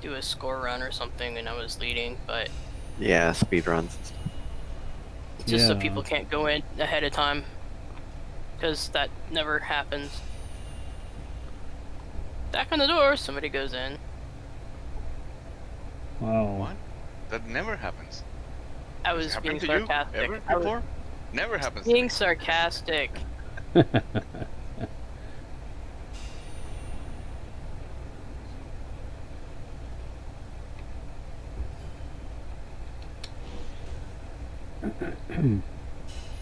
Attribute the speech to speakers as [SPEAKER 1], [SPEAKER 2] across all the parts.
[SPEAKER 1] do a score run or something and I was leading, but
[SPEAKER 2] Yeah, speed runs and stuff.
[SPEAKER 1] just so
[SPEAKER 3] Yeah.
[SPEAKER 1] people can't go in ahead of time, because that never happens. Back on the door, somebody goes in.
[SPEAKER 3] Wow.
[SPEAKER 4] What? That never happens.
[SPEAKER 1] I
[SPEAKER 4] Has it
[SPEAKER 1] was being
[SPEAKER 4] happened to you
[SPEAKER 1] sarcastic.
[SPEAKER 4] ever
[SPEAKER 1] I was
[SPEAKER 4] before? Never happens to
[SPEAKER 1] being
[SPEAKER 4] me.
[SPEAKER 1] sarcastic.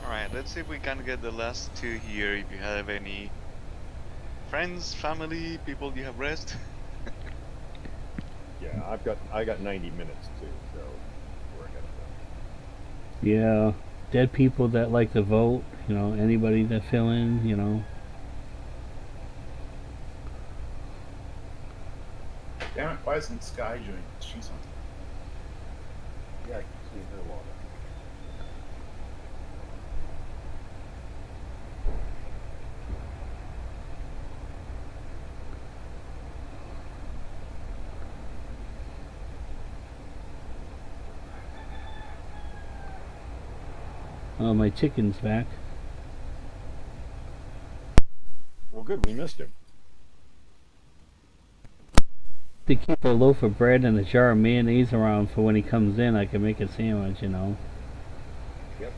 [SPEAKER 4] Alright, let's see if we can get the last two here. If you have any friends, family, people you have rest.
[SPEAKER 5] Yeah, I got 90 minutes too, so we're ahead of them.
[SPEAKER 3] Yeah. Dead people that like to vote, you know, anybody that fill in, you know.
[SPEAKER 6] Damn it, why isn't Sky joining? She's on.
[SPEAKER 5] Yeah, I can see her water.
[SPEAKER 3] Oh, my chicken's back.
[SPEAKER 5] Well, good, we missed him.
[SPEAKER 3] To keep a loaf of bread and a jar of mayonnaise around for when he comes in, I can make a sandwich, you know.
[SPEAKER 5] Yep.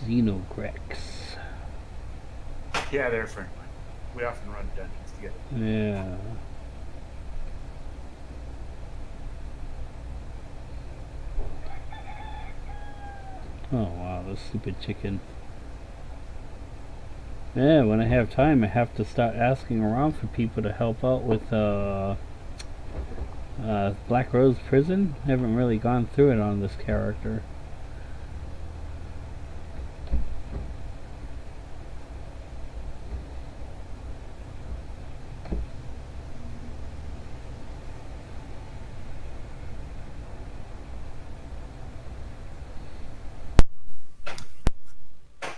[SPEAKER 3] Xenogrex.
[SPEAKER 6] Yeah, they're a friend of mine. We often run dungeons together.
[SPEAKER 3] Yeah. Oh wow, this stupid chicken. Yeah, when I have time, I have to start asking around for people to help out with Black Rose Prison. I haven't really gone through it on this character.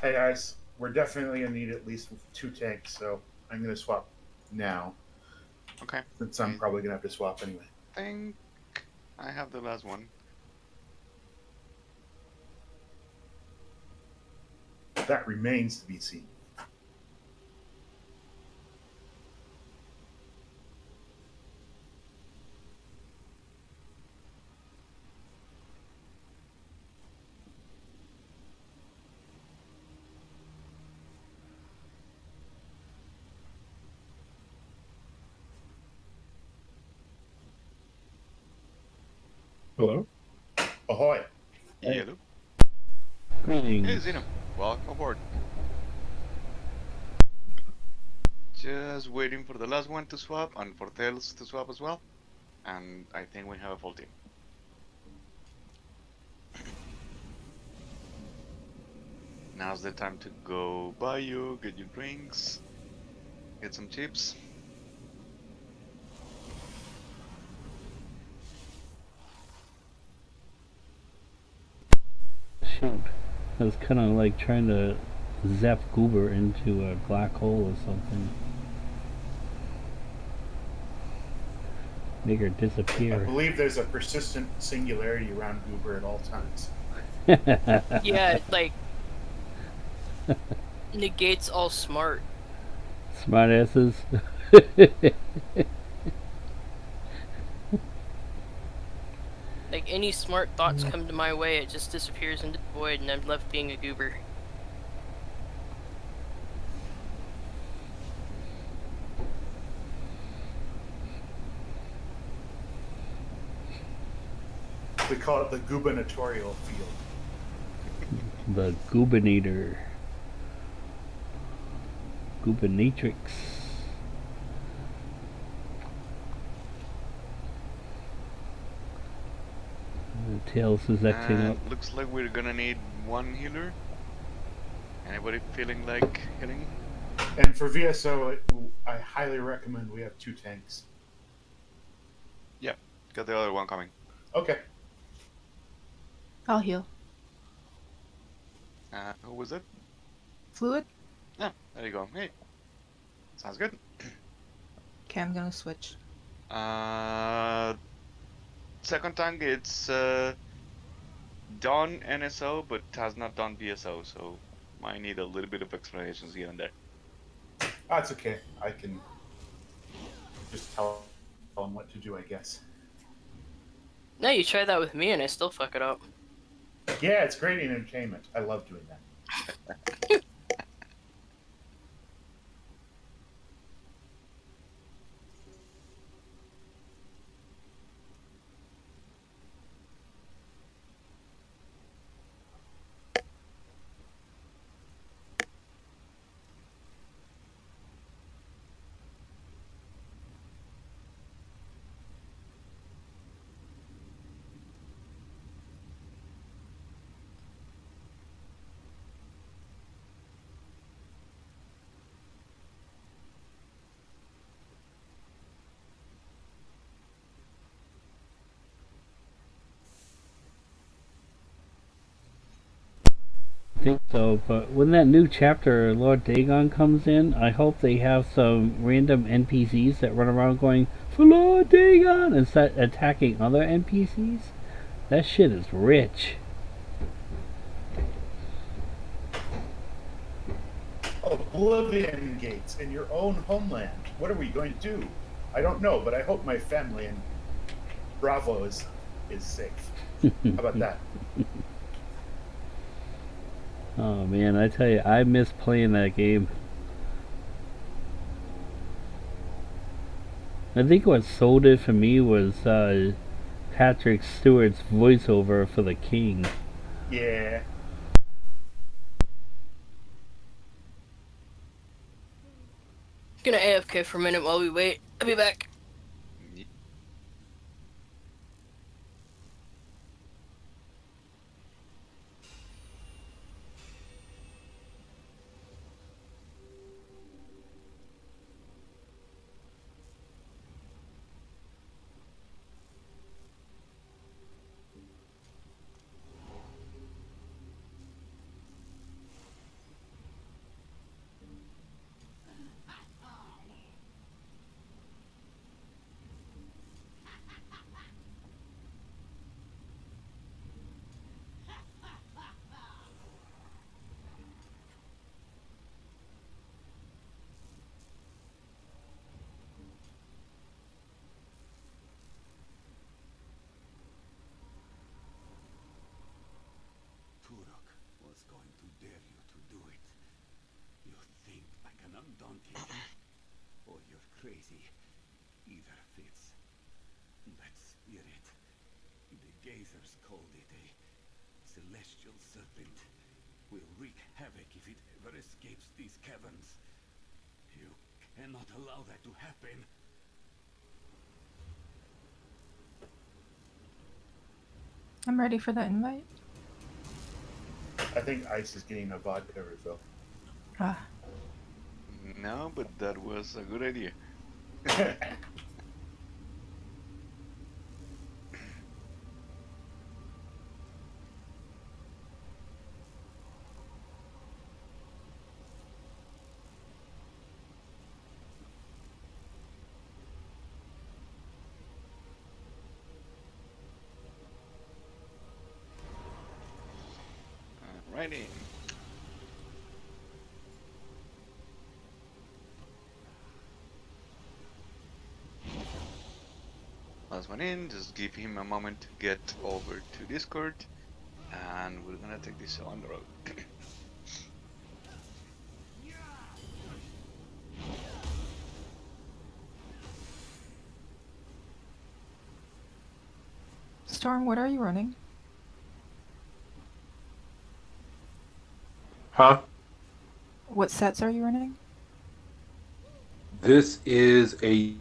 [SPEAKER 6] Hey guys, we're definitely gonna need at least 2 tanks, so I'm gonna swap now,
[SPEAKER 4] Okay.
[SPEAKER 6] since I'm probably gonna have to swap anyway.
[SPEAKER 4] I think I have the last one.
[SPEAKER 6] That remains to be seen.
[SPEAKER 5] Hello?
[SPEAKER 6] Ahoy!
[SPEAKER 4] Yellow.
[SPEAKER 3] Greetings.
[SPEAKER 4] Hey, Zeno. Welcome aboard. Just waiting for the last one to swap and for Tails to swap as well. And I think we have a full team. Now's the time to go buy you, get your drinks, get some chips.
[SPEAKER 3] Shoot. I was kind of like trying to zap Goober into a black hole or something. Make her
[SPEAKER 6] I
[SPEAKER 3] disappear.
[SPEAKER 6] believe there's a persistent singularity around Goober at all times.
[SPEAKER 1] Yeah, it, like negates all smart.
[SPEAKER 3] Smart asses.
[SPEAKER 1] Like any smart thoughts come to my way, it just disappears into the void, and I'm left being a goober.
[SPEAKER 6] We call it the gubernatorial field.
[SPEAKER 3] The Gubinator. Gubinatrix. Tails is acting up.
[SPEAKER 4] And looks like we're gonna need one healer. Anybody feeling like healing?
[SPEAKER 6] And for VSO, I highly recommend we have 2 tanks.
[SPEAKER 4] Yeah, got the other one coming.
[SPEAKER 6] Okay.
[SPEAKER 7] I'll heal.
[SPEAKER 4] Who was it?
[SPEAKER 7] Fluid?
[SPEAKER 4] Yeah, there you go. Hey, sounds good.
[SPEAKER 7] Okay, I'm gonna switch.
[SPEAKER 4] Second tank, it's done NSO, but has not done BSO, so might need a little bit of explanations here and there.
[SPEAKER 6] That's okay. I can just tell them what to do, I guess.
[SPEAKER 1] No, you try that with me and I still fuck it up.
[SPEAKER 6] Yeah, it's great entertainment. I love doing that.
[SPEAKER 3] I think so, but when that new chapter Lord Dagon comes in, I hope they have some random NPCs that run around going, "For Lord Dagon!" and start attacking other NPCs. That shit is rich.
[SPEAKER 6] Oblivion gates in your own homeland. What are we going to do? I don't know, but I hope my family in Bravo is safe. How about that?
[SPEAKER 3] Oh man, I tell you, I miss playing that game. I think what sold it for me was Patrick Stewart's voiceover for the king.
[SPEAKER 6] Yeah.
[SPEAKER 1] Gonna AFK for a minute while we wait. I'll be back.
[SPEAKER 8] Turok was going to dare you to do it. You think I can undaunt you? Or you're crazy. Either fits. That spirit, the gazers called it a celestial serpent, will wreak havoc if it ever escapes these caverns. You cannot allow that to happen.
[SPEAKER 7] I'm ready for the invite.
[SPEAKER 6] I think Ice is getting a vodka refill.
[SPEAKER 7] Ah.
[SPEAKER 4] No, but that was a good idea. Alrighty. Last one in, just give him a moment to get over to Discord, and we're gonna take this on the road.
[SPEAKER 7] Storm, what are you running?
[SPEAKER 9] Huh?
[SPEAKER 7] What sets are you running?
[SPEAKER 9] This is a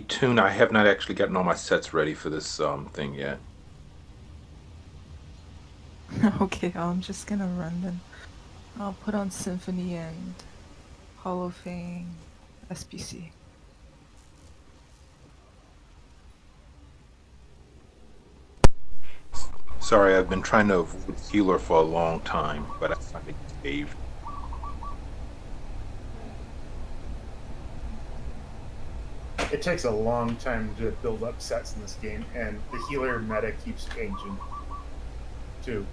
[SPEAKER 9] tune. I have not actually gotten all my sets ready for this thing yet.
[SPEAKER 7] Okay, I'm just gonna run then. I'll put on Symphony and Hall of Fame SPC.
[SPEAKER 9] Sorry, I've been trying to avoid healer for a long time, but I finally saved.
[SPEAKER 6] It takes a long time to build up sets in this game, and the healer meta keeps changing too.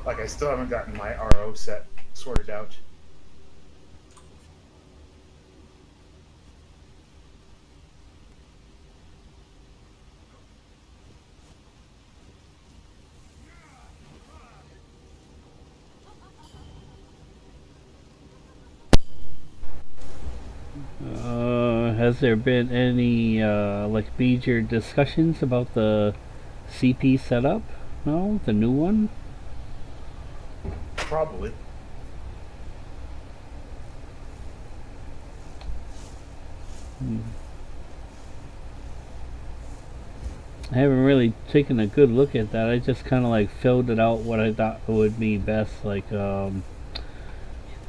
[SPEAKER 6] Like, I still haven't gotten my RO set sorted out.
[SPEAKER 3] Has there been any like major discussions about the CP setup? No, the new one.
[SPEAKER 6] Probably.
[SPEAKER 3] I haven't really taken a good look at that. I just kind of like filled it out what I thought would be best, like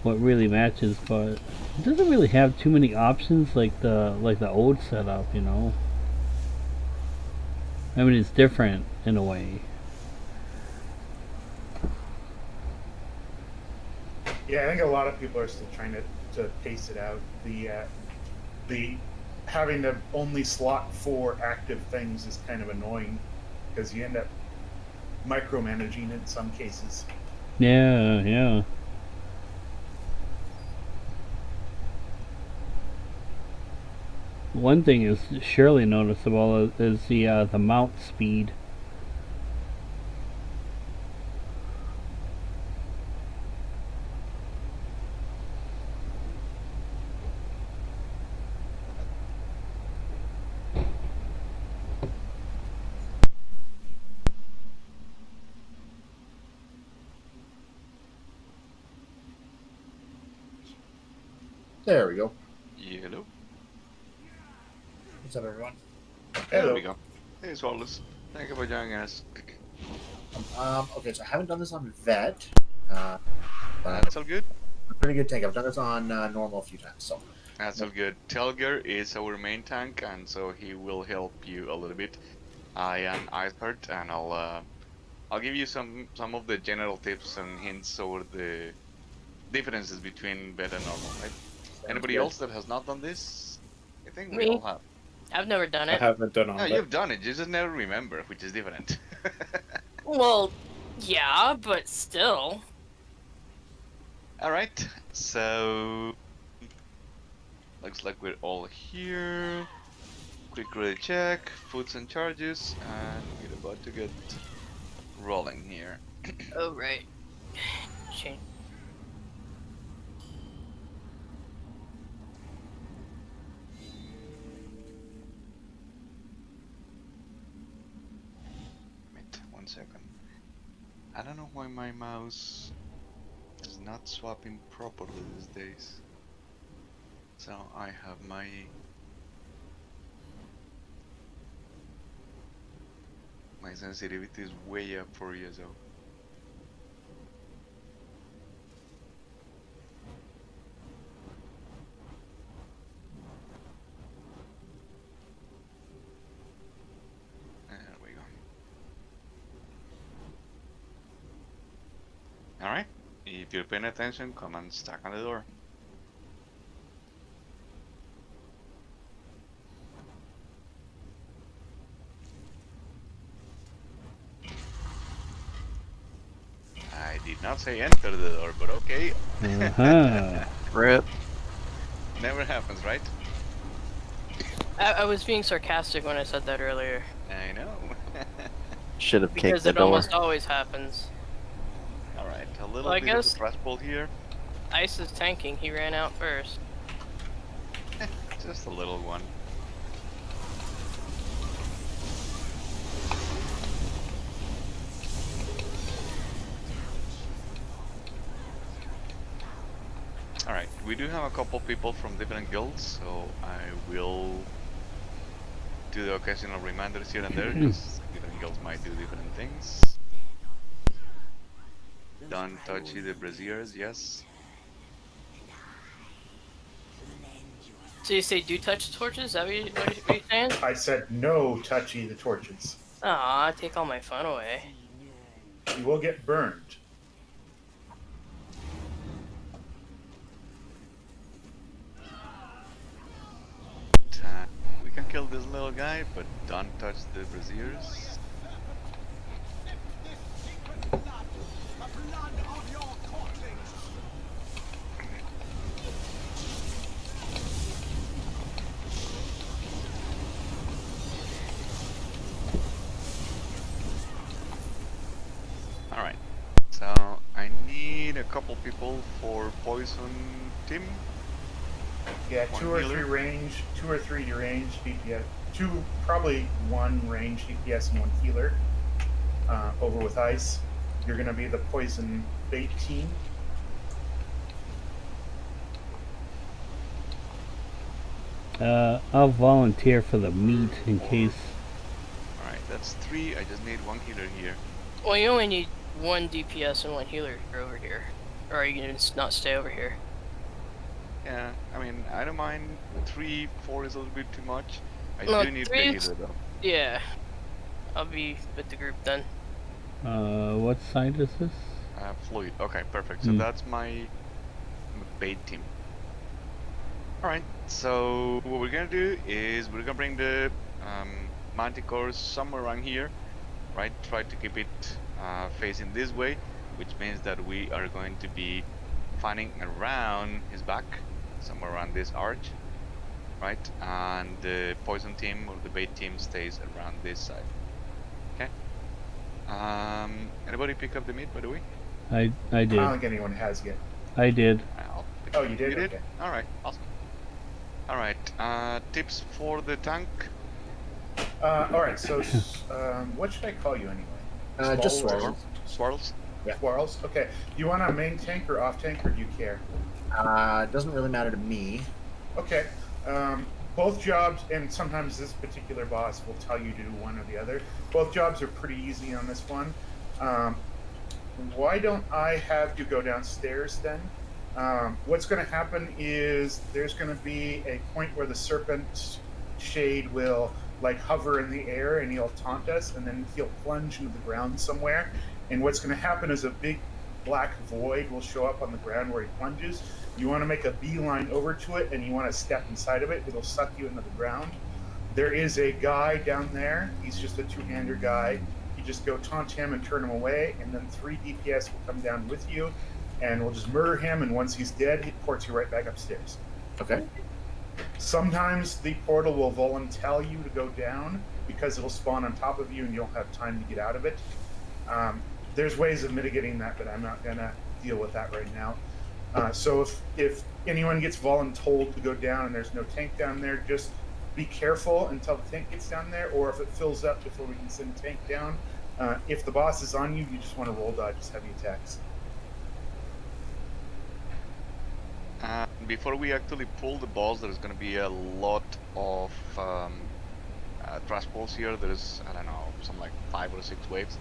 [SPEAKER 3] what really matches, but it doesn't really have too many options like the old setup, you know. I mean, it's different in a way.
[SPEAKER 6] Yeah, I think a lot of people are still trying to pace it out. The having to only slot 4 active things is kind of annoying because you end up micromanaging in some cases.
[SPEAKER 3] Yeah, yeah. One thing is surely noticeable is the mount speed.
[SPEAKER 10] There we go.
[SPEAKER 4] Hello.
[SPEAKER 10] What's up, everyone?
[SPEAKER 4] There we go. Hey, Wallace. Thank you for joining us.
[SPEAKER 10] Okay, so I haven't done this on Vet.
[SPEAKER 4] That's all good.
[SPEAKER 10] Pretty good tank. I've done this on normal a few times. So
[SPEAKER 4] That's all good. Telger is our main tank, and so he will help you a little bit. I am Icehart, and I'll give you some of the general tips and hints over the differences between vet and normal. Right? Anybody
[SPEAKER 10] good.
[SPEAKER 4] else that has not done this? I think we
[SPEAKER 1] Me?
[SPEAKER 4] all have.
[SPEAKER 1] I've never done
[SPEAKER 5] I
[SPEAKER 1] it.
[SPEAKER 5] haven't done on
[SPEAKER 4] No,
[SPEAKER 5] that.
[SPEAKER 4] you've done it. You just never remember, which is different.
[SPEAKER 1] Well, yeah, but still.
[SPEAKER 4] All right. So looks like we're all here. Quick ready check, foods and charges, and we're about to get rolling here.
[SPEAKER 1] Oh, right. Change.
[SPEAKER 4] Wait 1 second. I don't know why my mouse is not swapping properly these days. So I have my sensitivity is way up for Vso. There we go. Alright, if you're paying attention, come and stack on the door. I did not say enter the door, but okay.
[SPEAKER 3] Uh-huh.
[SPEAKER 2] Rip.
[SPEAKER 4] Never happens, right?
[SPEAKER 1] I was being sarcastic when I said that earlier.
[SPEAKER 4] I know.
[SPEAKER 2] Should have kicked
[SPEAKER 1] Because
[SPEAKER 2] the
[SPEAKER 1] it
[SPEAKER 2] door.
[SPEAKER 1] almost always happens.
[SPEAKER 4] Alright, a little
[SPEAKER 1] Well, I
[SPEAKER 4] bit of a
[SPEAKER 1] guess-
[SPEAKER 4] stressful here.
[SPEAKER 1] Ice is tanking, he ran out first.
[SPEAKER 4] Just a little one. we do have a couple people from different guilds, so I will do the occasional reminders here and there, because different guilds might do different things. Don't touch the braziers, yes.
[SPEAKER 1] So you say do touch the torches? Is that what you're saying?
[SPEAKER 6] I said no touchy the torches.
[SPEAKER 1] Aw, take all my fun away.
[SPEAKER 6] You will get burned.
[SPEAKER 4] We can kill this little guy, but don't touch the braziers. Alright, so I need a couple people for poison team.
[SPEAKER 6] Yeah,
[SPEAKER 4] One
[SPEAKER 6] two or
[SPEAKER 4] healer.
[SPEAKER 6] three range DPS. Probably one range DPS and one healer. Over with ice. You're gonna be the poison bait team.
[SPEAKER 3] I'll volunteer for the meat in case.
[SPEAKER 4] Alright, that's 3. I just need one healer here.
[SPEAKER 1] Well, you only need one DPS and one healer over here. Or are you gonna not stay over here?
[SPEAKER 4] Yeah, I mean, I don't mind 3, 4 is a little bit too much. I
[SPEAKER 1] No,
[SPEAKER 4] do need the
[SPEAKER 1] 3 is-
[SPEAKER 4] healer though.
[SPEAKER 1] Yeah. I'll be with the group then.
[SPEAKER 3] What side is this?
[SPEAKER 4] Fluid. Okay, perfect. So that's my bait team. Alright, so what we're gonna do is we're gonna bring the manticores somewhere around here, right? Try to keep it facing this way, which means that we are going to be fanning around his back, somewhere around this arch, right? And the poison team or the bait team stays around this side. Okay. Anybody pick up the meat, by the way?
[SPEAKER 3] I
[SPEAKER 6] I
[SPEAKER 3] did.
[SPEAKER 6] don't think anyone has yet.
[SPEAKER 3] I did.
[SPEAKER 6] Oh, you did?
[SPEAKER 4] You did?
[SPEAKER 6] Okay.
[SPEAKER 4] Alright, awesome. Alright, tips for the tank?
[SPEAKER 6] Alright, so what should I call you anyway?
[SPEAKER 10] Just
[SPEAKER 6] Swallow or-
[SPEAKER 10] swallows.
[SPEAKER 4] Swirls?
[SPEAKER 6] Swirls? Okay. Do you want a main tank or off tank, or do you care?
[SPEAKER 10] It doesn't really matter to me.
[SPEAKER 6] Okay. Both jobs, and sometimes this particular boss will tell you to do one or the other. Both jobs are pretty easy on this one. Why don't I have you go downstairs then? What's going to happen is there's going to be a point where the serpent shade will like hover in the air and he'll taunt us, and then he'll plunge into the ground somewhere. And what's going to happen is a big black void will show up on the ground where he plunges. You want to make a beeline over to it, and you want to step inside of it. It'll suck you into the ground. There is a guy down there. He's just a two-hander guy. You just go taunt him and turn him away, and then 3 DPS will come down with you, and we'll just murder him, and once he's dead, he ports you right back upstairs.
[SPEAKER 10] Okay.
[SPEAKER 6] Sometimes the portal will volunteer you to go down because it'll spawn on top of you, and you'll have time to get out of it. There's ways of mitigating that, but I'm not going to deal with that right now. So if anyone gets voluntold to go down and there's no tank down there, just be careful until the tank gets down there, or if it fills up before we can send a tank down. If the boss is on you, you just want to roll dodge his heavy attacks.
[SPEAKER 4] Before we actually pull the boss, there's going to be a lot of trash balls here. There's, I don't know, some like 5 or 6 waves.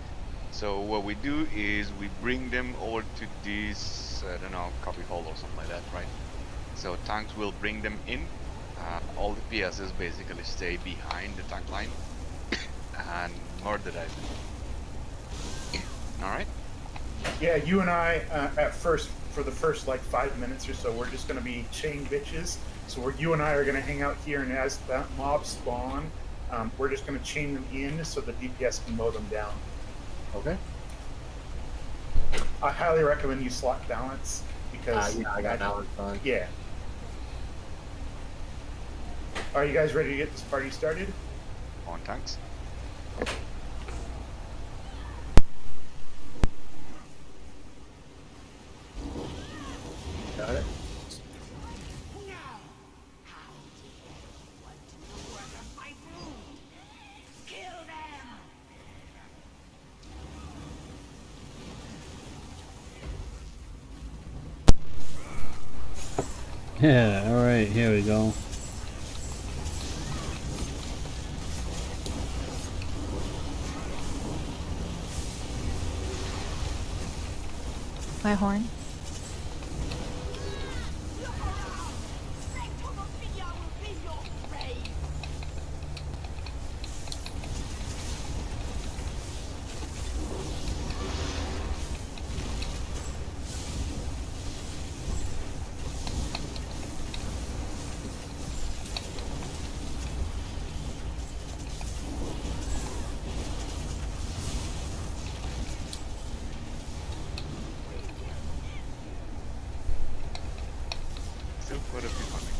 [SPEAKER 4] So what we do is we bring them over to this, I don't know, copy hole or something like that, right? So tanks will bring them in. All the PSs basically stay behind the tank line and murder them. Alright?
[SPEAKER 6] Yeah, you and I, for the first like 5 minutes or so, we're just going to be chain bitches. So you and I are going to hang out here, and as that mob spawn, we're just going to chain them in so the DPS can mow them down.
[SPEAKER 10] Okay.
[SPEAKER 6] I highly recommend you slot balance because
[SPEAKER 10] Yeah, I got balance on.
[SPEAKER 6] Yeah. Are you guys ready to get this party started?
[SPEAKER 4] On tanks.
[SPEAKER 10] Got it.
[SPEAKER 3] Yeah, alright, here we go.
[SPEAKER 7] My horn.
[SPEAKER 4] Still quite a few coming.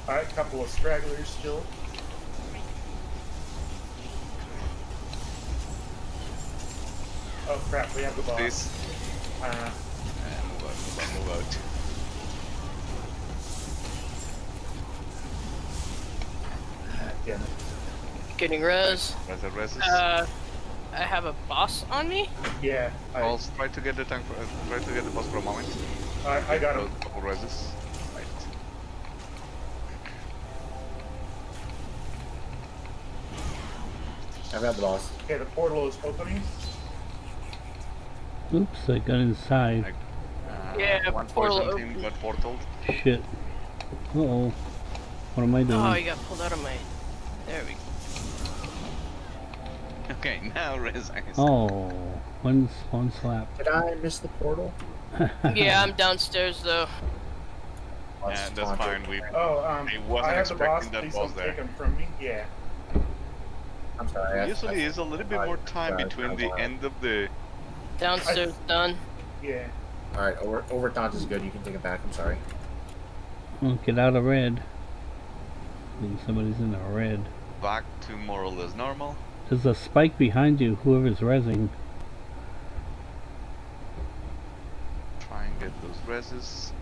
[SPEAKER 6] Alright, couple of stragglers still. Oh crap, we have the boss.
[SPEAKER 4] This. Move out.
[SPEAKER 6] Damn it.
[SPEAKER 1] Getting res.
[SPEAKER 4] Reses.
[SPEAKER 1] I have a boss on me?
[SPEAKER 6] Yeah,
[SPEAKER 4] I'll try to get the tank. Try to get the boss for a moment.
[SPEAKER 6] I got him.
[SPEAKER 4] A couple reses. Right.
[SPEAKER 10] I've got the boss.
[SPEAKER 6] Okay, the portal is opening.
[SPEAKER 3] Oops, I got inside.
[SPEAKER 1] Yeah,
[SPEAKER 4] One
[SPEAKER 1] portal
[SPEAKER 4] poison team
[SPEAKER 1] open.
[SPEAKER 4] got portaled.
[SPEAKER 3] Shit. Uh-oh. What am I doing?
[SPEAKER 1] Oh, you got pulled out of my... There we go.
[SPEAKER 4] Okay, now res.
[SPEAKER 3] Oh, one slap.
[SPEAKER 10] Did I miss the portal?
[SPEAKER 1] Yeah, I'm downstairs though.
[SPEAKER 4] Yeah, that's fine. We.
[SPEAKER 6] Oh,
[SPEAKER 4] I wasn't
[SPEAKER 6] I have the boss.
[SPEAKER 4] expecting that
[SPEAKER 6] Please
[SPEAKER 4] boss
[SPEAKER 6] don't
[SPEAKER 4] there.
[SPEAKER 6] take him from me. Yeah.
[SPEAKER 10] I'm sorry.
[SPEAKER 4] Usually is a little bit more time between the end of the.
[SPEAKER 1] Downstairs done.
[SPEAKER 6] Yeah.
[SPEAKER 10] Alright, overthought is good. You can take it back. I'm sorry.
[SPEAKER 3] Oh, get out of red. I think somebody's in the red.
[SPEAKER 4] Back to more or less normal.
[SPEAKER 3] There's a spike behind you, whoever's rezzing.
[SPEAKER 4] Try and get those reses.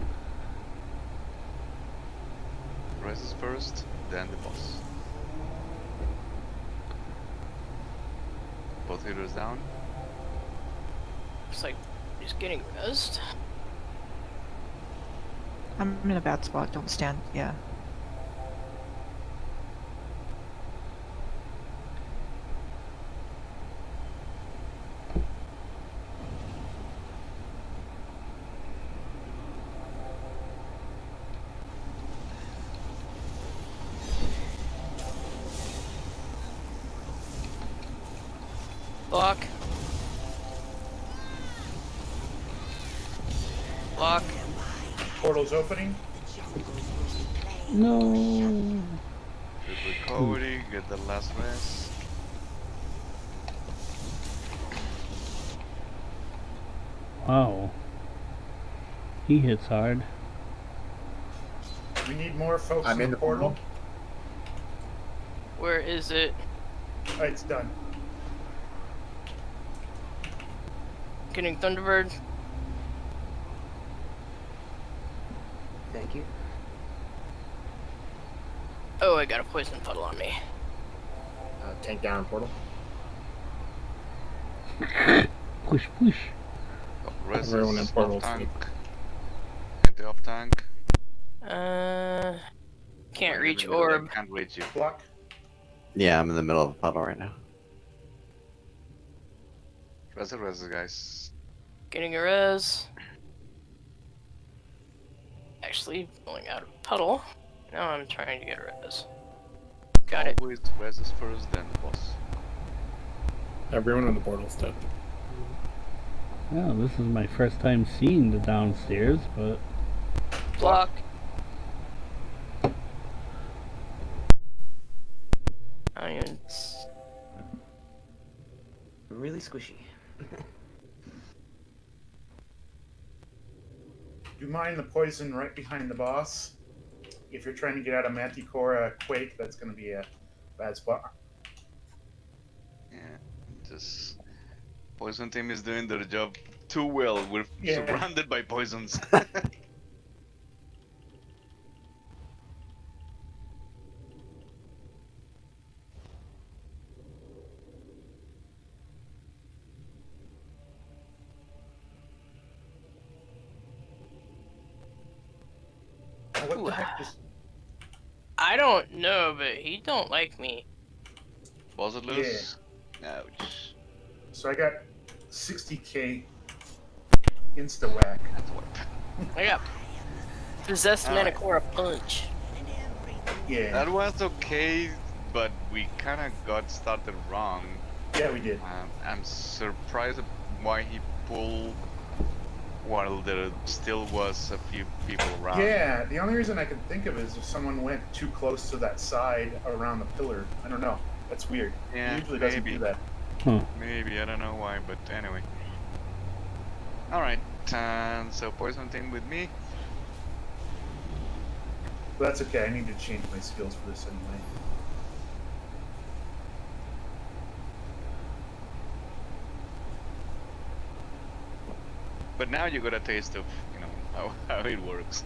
[SPEAKER 4] Reses first, then the boss. Both hitters down.
[SPEAKER 1] Looks like he's getting rezzed.
[SPEAKER 7] I'm in a bad spot. Don't stand. Yeah.
[SPEAKER 1] Block. Block.
[SPEAKER 6] Portal's opening.
[SPEAKER 3] No.
[SPEAKER 4] Good recovery, get the last res.
[SPEAKER 3] Wow. He hits hard.
[SPEAKER 6] We need more folks
[SPEAKER 10] I'm
[SPEAKER 6] in
[SPEAKER 10] in
[SPEAKER 6] the
[SPEAKER 10] the
[SPEAKER 6] portal.
[SPEAKER 10] portal.
[SPEAKER 1] Where is it?
[SPEAKER 6] Alright, it's done.
[SPEAKER 1] Getting Thunderbird.
[SPEAKER 10] Thank you.
[SPEAKER 1] Oh, I got a poison puddle on me.
[SPEAKER 10] Tank down portal.
[SPEAKER 3] Push, push.
[SPEAKER 4] Reses,
[SPEAKER 10] Everyone in
[SPEAKER 4] off
[SPEAKER 10] portals.
[SPEAKER 4] tank. Plenty of tank.
[SPEAKER 1] Can't
[SPEAKER 4] I
[SPEAKER 1] reach
[SPEAKER 4] live in the middle,
[SPEAKER 1] orb.
[SPEAKER 4] I can't reach you.
[SPEAKER 6] Block.
[SPEAKER 2] Yeah, I'm in the middle of a puddle right now.
[SPEAKER 4] Res, guys.
[SPEAKER 1] Getting a res. Actually, pulling out of puddle. Now I'm trying to get a res. Got it.
[SPEAKER 4] Always reses first, then boss.
[SPEAKER 11] Everyone in the portal's dead.
[SPEAKER 3] Well, this is my first time seeing the downstairs, but
[SPEAKER 1] Block. I am.
[SPEAKER 12] Really squishy.
[SPEAKER 6] Do you mind the poison right behind the boss? If you're trying to get out of Manticore Quake, that's going to be a bad spot.
[SPEAKER 4] Yeah, just poison team is doing their job too well. We're surrounded by poisons.
[SPEAKER 6] What the heck just...
[SPEAKER 1] I don't know, but he don't like me.
[SPEAKER 4] Was it loose? Ouch.
[SPEAKER 6] So I got 60k insta-whack.
[SPEAKER 1] I got possessed
[SPEAKER 4] Alright.
[SPEAKER 1] Manticore punch.
[SPEAKER 6] Yeah.
[SPEAKER 4] That was okay, but we kind of got started wrong.
[SPEAKER 6] Yeah, we did.
[SPEAKER 4] I'm surprised at why he pulled while there still was a few people around.
[SPEAKER 6] Yeah, the only reason I can think of is if someone went too close to that side around the pillar. I don't know. That's weird.
[SPEAKER 4] Yeah,
[SPEAKER 6] He usually doesn't
[SPEAKER 4] maybe.
[SPEAKER 6] do that.
[SPEAKER 4] Maybe, I don't know why, but anyway. Alright, so poison team with me.
[SPEAKER 6] But that's okay. I need to change my skills for this anyway.
[SPEAKER 4] But now you got a taste of, you know, how it works.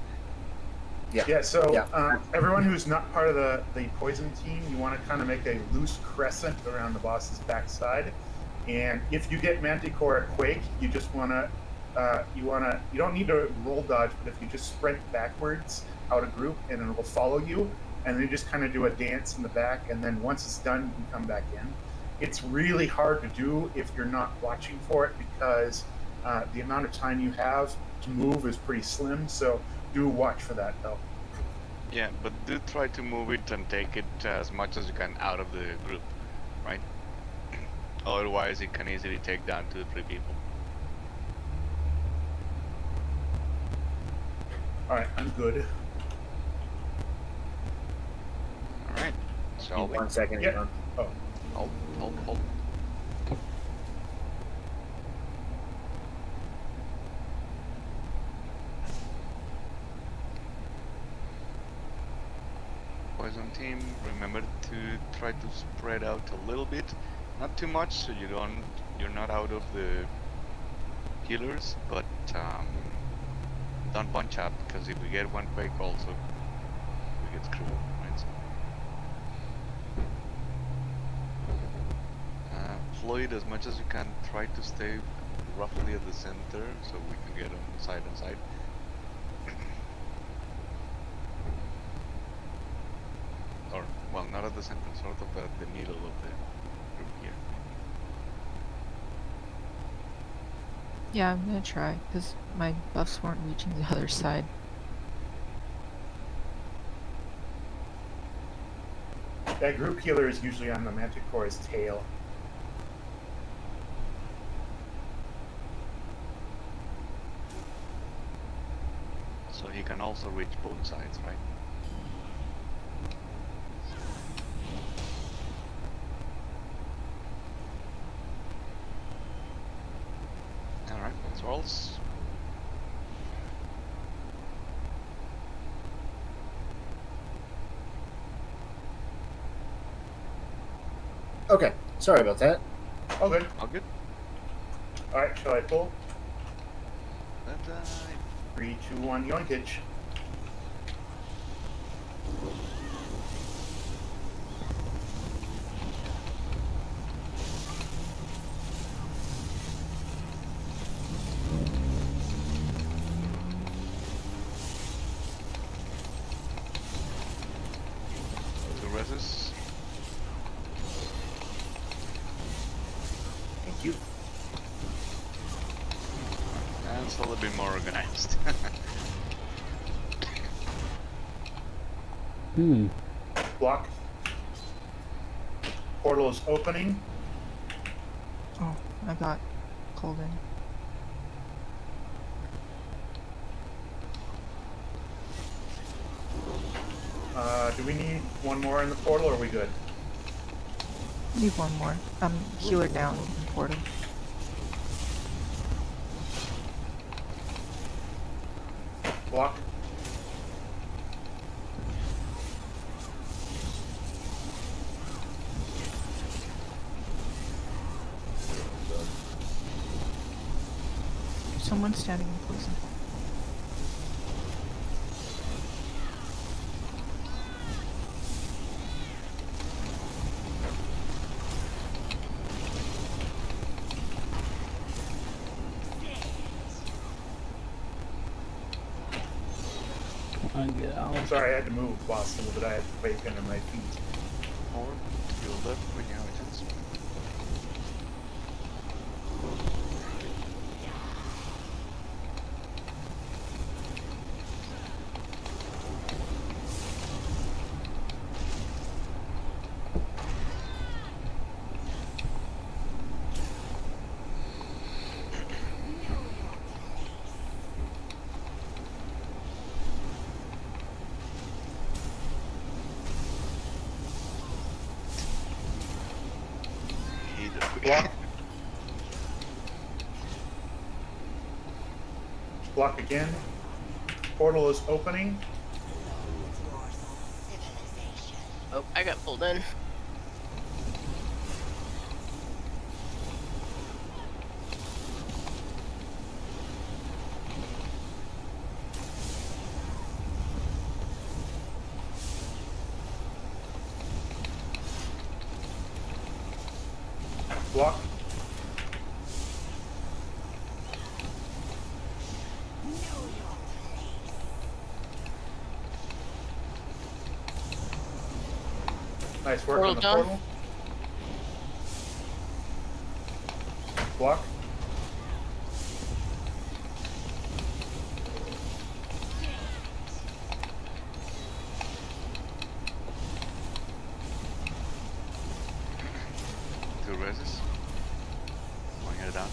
[SPEAKER 6] Yeah, so everyone who's not part of the poison team, you want to kind of make a loose crescent around the boss's backside. And if you get Manticore Quake, you just want to, you don't need to roll dodge, but if you just sprint backwards out of group and it will follow you, and then you just kind of do a dance in the back, and then once it's done, you can come back in. It's really hard to do if you're not watching for it because the amount of time you have to move is pretty slim, so do watch for that though.
[SPEAKER 4] Yeah, but do try to move it and take it as much as you can out of the group, right? Otherwise, it can easily take down 2-3 people.
[SPEAKER 6] Alright, I'm good.
[SPEAKER 4] Alright, shall we?
[SPEAKER 10] 1 second.
[SPEAKER 6] Yeah. Oh.
[SPEAKER 4] Hold. Poison team, remember to try to spread out a little bit, not too much, so you're not out of the healers, but don't bunch up, because if we get one quake also, we get screwed, right? Floyd, as much as you can, try to stay roughly at the center, so we can get on side and side. Or, well, not at the center, sort of at the middle of the group here.
[SPEAKER 7] Yeah, I'm gonna try, because my buffs weren't reaching the other side.
[SPEAKER 6] That group healer is usually on the Manticore's tail.
[SPEAKER 4] So he can also reach both sides, right? Alright, swirls.
[SPEAKER 10] Okay, sorry about that.
[SPEAKER 6] All good.
[SPEAKER 4] All good.
[SPEAKER 6] Alright, shall I pull?
[SPEAKER 4] But,
[SPEAKER 6] 3, 2, 1, yoinkage.
[SPEAKER 10] Thank you.
[SPEAKER 4] And it's a little bit more organized.
[SPEAKER 6] Block. Portal is opening.
[SPEAKER 7] Oh, I got pulled in.
[SPEAKER 6] Do we need one more in the portal, or are we good?
[SPEAKER 7] Need one more. Healer down in portal.
[SPEAKER 6] Block.
[SPEAKER 7] Someone's standing in poison.
[SPEAKER 3] Get out.
[SPEAKER 6] Sorry, I had to move, boss, a little bit. I had to wake under my feet.
[SPEAKER 4] Or to your left when you have a chance.
[SPEAKER 6] Block. Block again. Portal is opening.
[SPEAKER 1] Oh, I got pulled in.
[SPEAKER 6] Block. Nice work
[SPEAKER 1] Portal
[SPEAKER 6] on the
[SPEAKER 1] done.
[SPEAKER 6] portal. Block.
[SPEAKER 4] Two reses. One here down.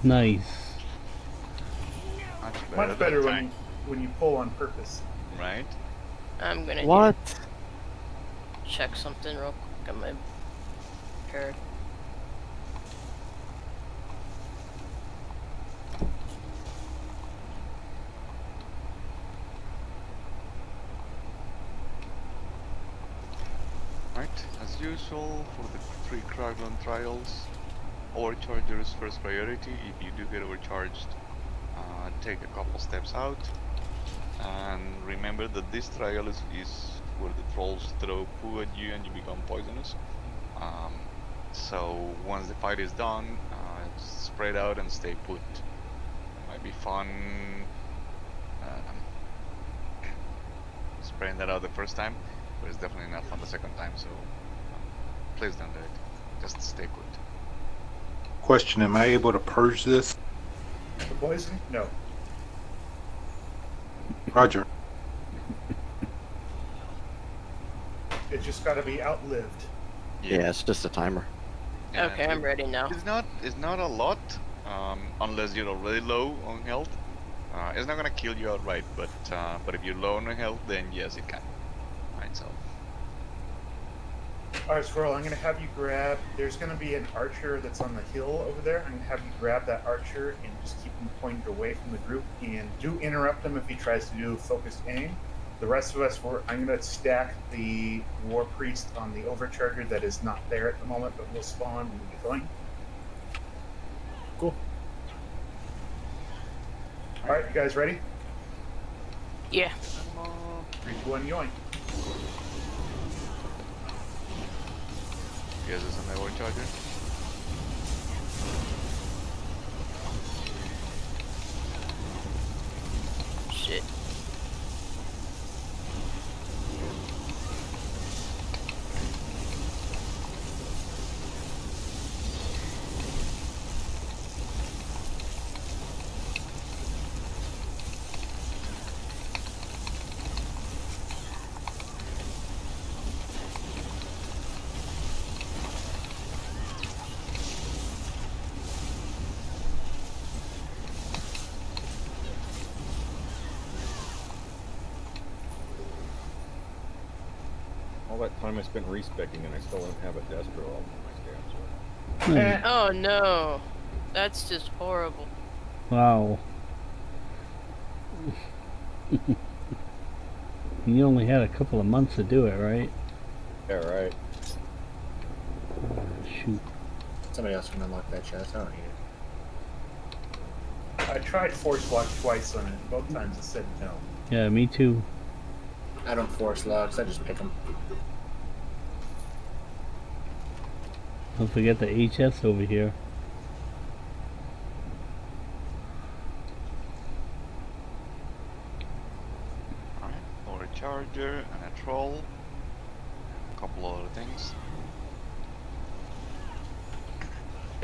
[SPEAKER 3] Nice.
[SPEAKER 6] Much better when you pull on purpose.
[SPEAKER 4] Right?
[SPEAKER 1] I'm gonna
[SPEAKER 2] What?
[SPEAKER 1] check something real quick on my character.
[SPEAKER 4] Right, as usual for the 3 Kraglin trials, overcharger is first priority. If you do get overcharged, take a couple steps out. And remember that this trial is where the trolls throw poo at you and you become poisonous. So once the fight is done, spread out and stay put. It might be fun spraying that out the first time, but it's definitely not fun the second time, so please don't do it. Just stay put.
[SPEAKER 9] Question, am I able to purge this?
[SPEAKER 6] The poison? No.
[SPEAKER 9] Roger.
[SPEAKER 6] It's just got to be outlived.
[SPEAKER 2] Yeah, it's just a timer.
[SPEAKER 4] And
[SPEAKER 1] Okay, I'm ready now.
[SPEAKER 4] It's not a lot, unless you're already low on health. It's not gonna kill you outright, but if you're low on health, then yes, it can. Right, so.
[SPEAKER 6] Alright, Squirrel, I'm going to have you grab... There's going to be an archer that's on the hill over there. I'm going to have you grab that archer and just keep him pointed away from the group. And do interrupt him if he tries to do focused aim. The rest of us, I'm going to stack the War Priest on the Overcharger that is not there at the moment, but will spawn when we get going.
[SPEAKER 10] Cool.
[SPEAKER 6] All right, you guys ready?
[SPEAKER 1] Yeah.
[SPEAKER 6] 3, 2, 1, yoink.
[SPEAKER 4] Yes, it's an overcharger.
[SPEAKER 1] Shit.
[SPEAKER 5] All that time I spent respecking and I still don't have a Destro on my stamps.
[SPEAKER 6] Eh,
[SPEAKER 1] Oh no. That's just horrible.
[SPEAKER 3] Wow. You only had a couple of months to do it, right?
[SPEAKER 5] Yeah, right.
[SPEAKER 3] Shoot.
[SPEAKER 10] Somebody else can unlock that chest. I don't need it.
[SPEAKER 6] I tried Force Lock twice on it. Both times it said no.
[SPEAKER 3] Yeah, me too.
[SPEAKER 10] I don't force locks. I just pick them.
[SPEAKER 3] Don't forget the HS over here.
[SPEAKER 4] Alright, overcharger and a troll. A couple other things.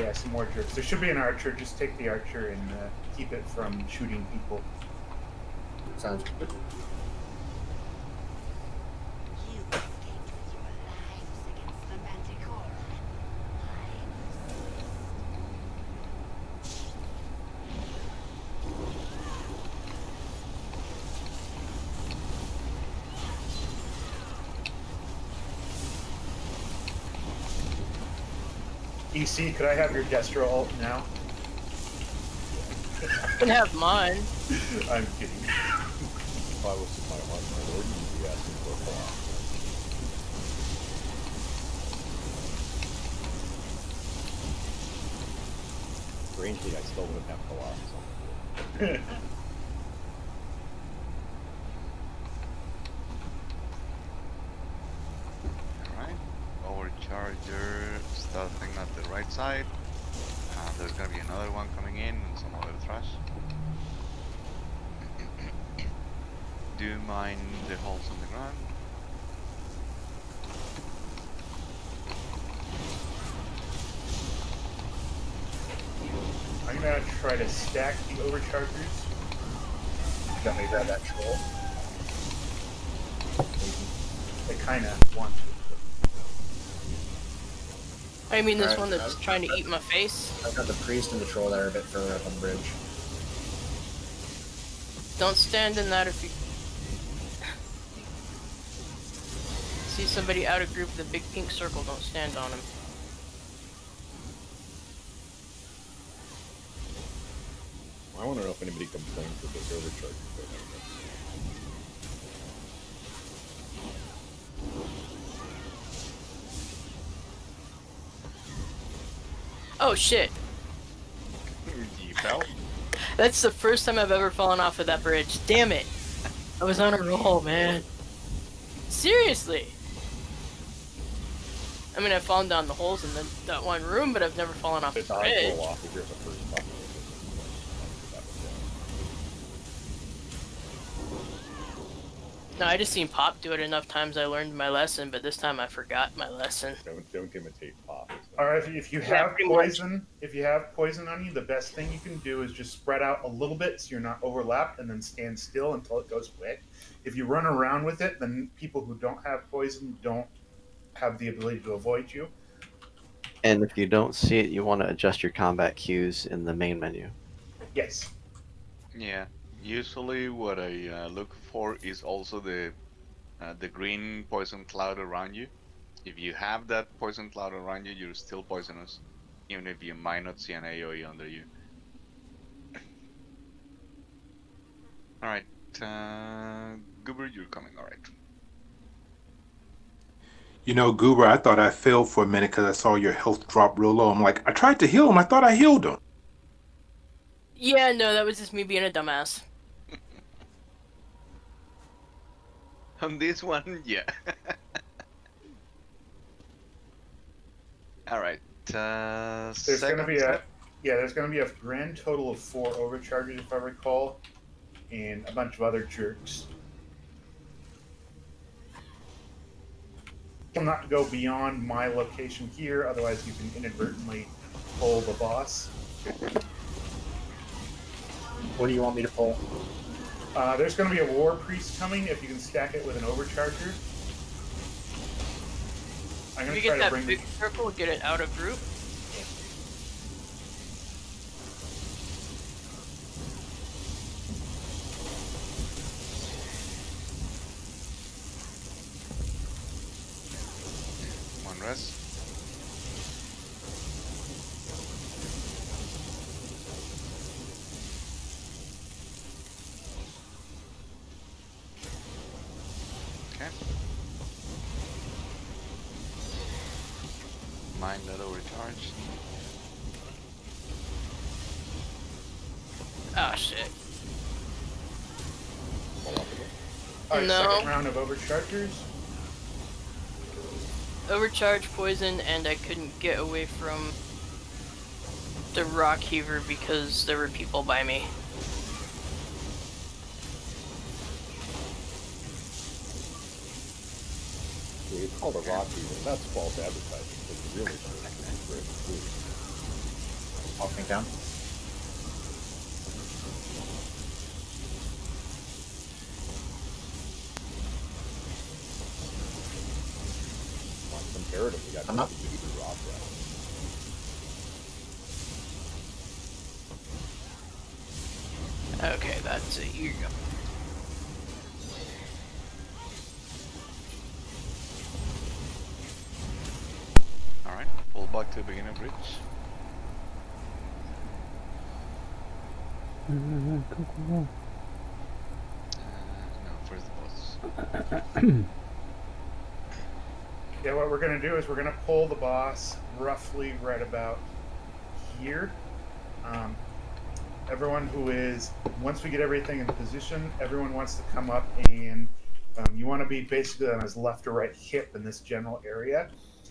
[SPEAKER 6] Yeah, some more jerks. There should be an archer. Just take the archer and keep it from shooting people.
[SPEAKER 10] Sounds good.
[SPEAKER 6] EC, could I have your Destro ult now?
[SPEAKER 1] You can have mine.
[SPEAKER 6] I'm kidding.
[SPEAKER 5] If I was my lord, you'd be asking for a block. Strangely, I still wouldn't have blocks.
[SPEAKER 4] Alright, overcharger starting at the right side. There's gonna be another one coming in and some other trash. Do you mind the holes on the ground?
[SPEAKER 6] I'm gonna try to stack the overchargers.
[SPEAKER 10] Got me grab that troll.
[SPEAKER 6] I kind of want to.
[SPEAKER 1] I mean, this
[SPEAKER 10] Alright,
[SPEAKER 1] one that's trying to eat my face.
[SPEAKER 10] I've got the priest and the troll that are a bit further up on the bridge.
[SPEAKER 1] Don't stand in that if you see somebody out of group with a big pink circle. Don't stand on him.
[SPEAKER 5] I want to know if anybody complains with this overcharge.
[SPEAKER 1] Oh shit.
[SPEAKER 4] You fell?
[SPEAKER 1] That's the first time I've ever fallen off of that bridge. Damn it. I was on a roll, man. Seriously. I mean, I've fallen down the holes in that one room, but I've never fallen off the
[SPEAKER 5] It's I
[SPEAKER 1] bridge.
[SPEAKER 5] roll off if you're the first button.
[SPEAKER 1] No, I just seen Pop do it enough times I learned my lesson, but this time I forgot my lesson.
[SPEAKER 5] Don't imitate Pop.
[SPEAKER 6] Or if you have poison, if you have poison on you, the best thing you can do is just spread out a little bit so you're not overlapped, and then stand still until it goes away. If you run around with it, then people who don't have poison don't have the ability to avoid you.
[SPEAKER 2] And if you don't see it, you want to adjust your combat cues in the main menu.
[SPEAKER 6] Yes.
[SPEAKER 4] Yeah. Usually what I look for is also the green poison cloud around you. If you have that poison cloud around you, you're still poisonous, even if you might not see an AoE under you. Alright, Goober, you're coming, alright.
[SPEAKER 9] You know, Goober, I thought I failed for a minute because I saw your health drop real low. I'm like, I tried to heal him. I thought I healed him.
[SPEAKER 1] Yeah, no, that was just me being a dumbass.
[SPEAKER 4] On this one, yeah. Alright,
[SPEAKER 6] There's going to be there's going to be a grand total of 4 overcharges, if I recall, and a bunch of other jerks. Will not go beyond my location here, otherwise you can inadvertently pull the boss.
[SPEAKER 10] What do you want me to pull?
[SPEAKER 6] There's going to be a war priest coming if you can stack it with an overcharger. I'm going
[SPEAKER 1] If
[SPEAKER 6] to
[SPEAKER 1] you
[SPEAKER 6] try
[SPEAKER 1] get
[SPEAKER 6] to
[SPEAKER 1] that
[SPEAKER 6] bring
[SPEAKER 1] big circle, get it out of group.
[SPEAKER 4] one rest. Okay. Mind that overcharge.
[SPEAKER 1] Ah, shit.
[SPEAKER 6] Alright,
[SPEAKER 1] No.
[SPEAKER 6] second round of overchargers.
[SPEAKER 1] Overcharge, poison, and I couldn't get away from the rock heaver because there were people by me.
[SPEAKER 5] Yeah, it's called a Rocky, but that's false advertising. It's really good.
[SPEAKER 10] Walking down.
[SPEAKER 5] Comparatively, got
[SPEAKER 10] I'm up.
[SPEAKER 5] nothing to do with rock that.
[SPEAKER 1] Okay, that's it. Here you go.
[SPEAKER 4] Alright, pull back to the beginner bridge.
[SPEAKER 3] Go.
[SPEAKER 4] No, first the boss.
[SPEAKER 6] Yeah, what we're going to do is we're going to pull the boss roughly right about here. Everyone who is, once we get everything in position, everyone wants to come up and you want to be basically on his left or right hip in this general area.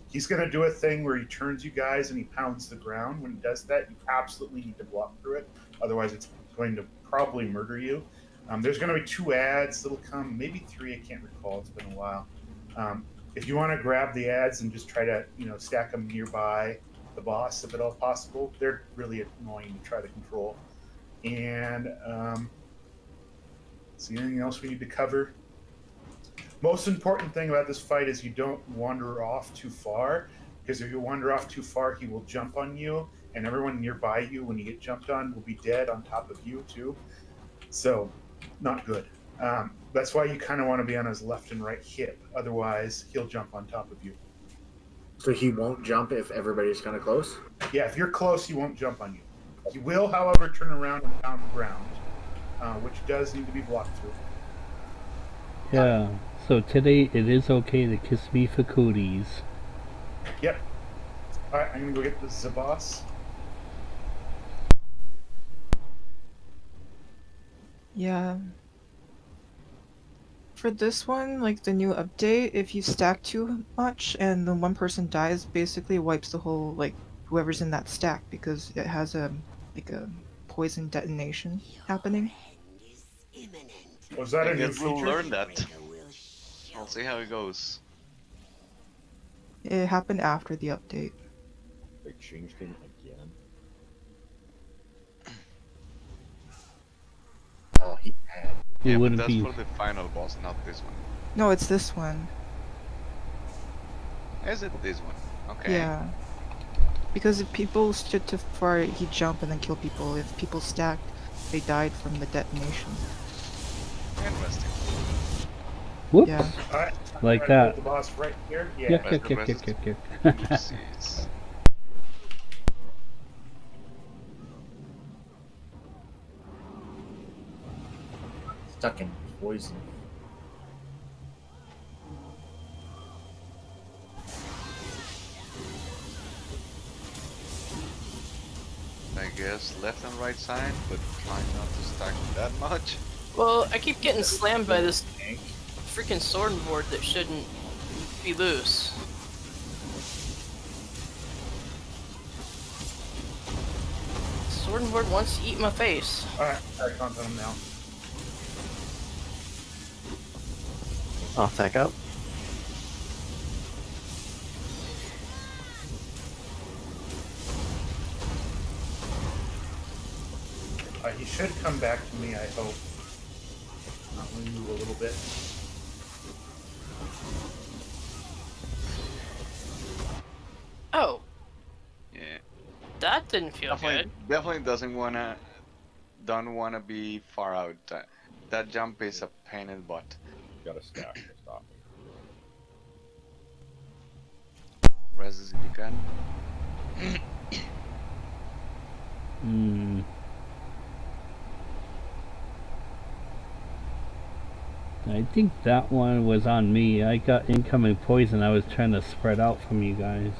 [SPEAKER 6] He's going to do a thing where he turns you guys and he pounds the ground. When he does that, you absolutely need to block through it. Otherwise, it's going to probably murder you. There's going to be 2 ads that'll come, maybe 3, I can't recall. It's been a while. If you want to grab the ads and just try to, stack them nearby the boss, if at all possible, they're really annoying to try to control. And see anything else we need to cover? Most important thing about this fight is you don't wander off too far, because if you wander off too far, he will jump on you, and everyone nearby you, when you get jumped on, will be dead on top of you too. So, not good. That's why you kind of want to be on his left and right hip. Otherwise, he'll jump on top of you.
[SPEAKER 10] So he won't jump if everybody's kind of close?
[SPEAKER 6] Yeah, if you're close, he won't jump on you. He will, however, turn around and pound the ground, which does need to be blocked through.
[SPEAKER 3] Yeah, so today it is okay to kiss me for cooties.
[SPEAKER 6] Yep. Alright, I'm going to go get the Zaboss.
[SPEAKER 7] Yeah. For this one, like the new update, if you stack too much and the one person dies, basically wipes the whole, like, whoever's in that stack, because it has a poison detonation happening.
[SPEAKER 6] Was that
[SPEAKER 4] I
[SPEAKER 6] a new
[SPEAKER 4] guess we'll
[SPEAKER 6] feature?
[SPEAKER 4] learn that. I'll see how it goes.
[SPEAKER 7] It happened after the update.
[SPEAKER 5] They changed him again.
[SPEAKER 10] Oh, he had.
[SPEAKER 3] It
[SPEAKER 4] Yeah, but
[SPEAKER 3] wouldn't
[SPEAKER 4] that's
[SPEAKER 3] be.
[SPEAKER 4] for the final boss, not this one.
[SPEAKER 7] No, it's this one.
[SPEAKER 4] Is it this one? Okay.
[SPEAKER 7] Yeah. Because if people stood too far, he'd jump and then kill people. If people stacked, they died from the detonation.
[SPEAKER 4] Interesting.
[SPEAKER 3] Whoops.
[SPEAKER 7] Yeah.
[SPEAKER 6] Alright.
[SPEAKER 3] Like
[SPEAKER 6] Alright,
[SPEAKER 3] that.
[SPEAKER 6] The boss right here? Yeah.
[SPEAKER 3] Yuck,
[SPEAKER 4] Press
[SPEAKER 3] yuck,
[SPEAKER 4] the
[SPEAKER 3] yuck,
[SPEAKER 4] rest.
[SPEAKER 3] yuck, yuck, yuck.
[SPEAKER 4] Oopsies.
[SPEAKER 10] Stuck in poison.
[SPEAKER 4] guess, left and right side, but try not to stack that much.
[SPEAKER 1] Well, I keep getting slammed by this freaking sword and board that shouldn't be loose. Sword and board wants to eat my face.
[SPEAKER 6] Alright, I can't on him now.
[SPEAKER 2] I'll attack up.
[SPEAKER 6] He should come back to me, I hope. Let me move a little bit.
[SPEAKER 1] Oh,
[SPEAKER 4] Yeah.
[SPEAKER 1] that didn't feel good.
[SPEAKER 4] Definitely don't wanna be far out. That jump is a pain in the butt.
[SPEAKER 5] Got a stack to stop me.
[SPEAKER 4] Res as if you can.
[SPEAKER 3] I think that one was on me. I got incoming poison. I was trying to spread out from you guys.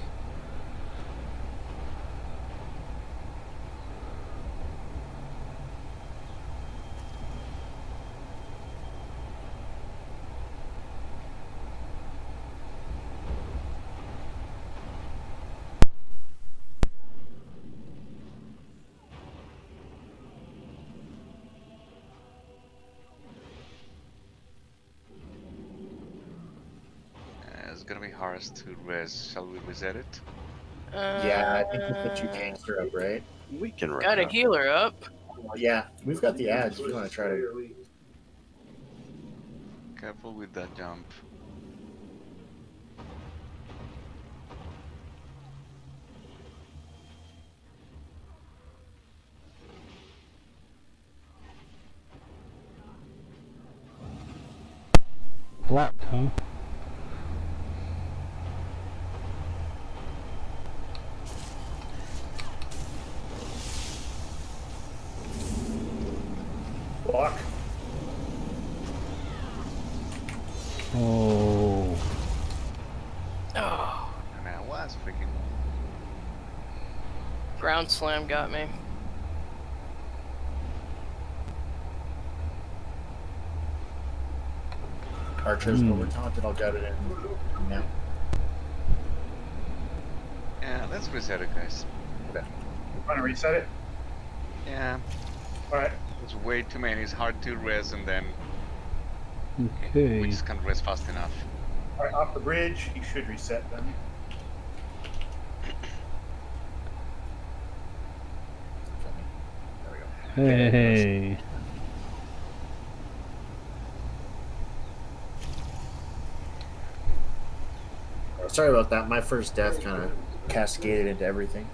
[SPEAKER 4] It's gonna be hard to res. Shall we reset it?
[SPEAKER 10] Yeah, I think we put you gangster up, right?
[SPEAKER 2] We can
[SPEAKER 1] Got a
[SPEAKER 2] recover.
[SPEAKER 1] healer up.
[SPEAKER 10] Yeah, we've got the ads if you want to try to.
[SPEAKER 4] Careful with that jump.
[SPEAKER 3] Blocked, huh?
[SPEAKER 6] Block.
[SPEAKER 3] Oh.
[SPEAKER 1] Oh,
[SPEAKER 4] And I was freaking.
[SPEAKER 1] ground slam got me.
[SPEAKER 10] Archers over taunted, I'll get it in now.
[SPEAKER 4] Yeah, let's reset it, guys.
[SPEAKER 6] Want to reset it?
[SPEAKER 4] Yeah,
[SPEAKER 6] Alright.
[SPEAKER 4] there's way too many. It's hard to res, and then
[SPEAKER 3] Okay.
[SPEAKER 4] we just can't res fast enough.
[SPEAKER 6] Alright, off the bridge. He should reset then.
[SPEAKER 10] There we go.
[SPEAKER 3] Hey.
[SPEAKER 10] Sorry about that. My first death kind of cascaded into everything.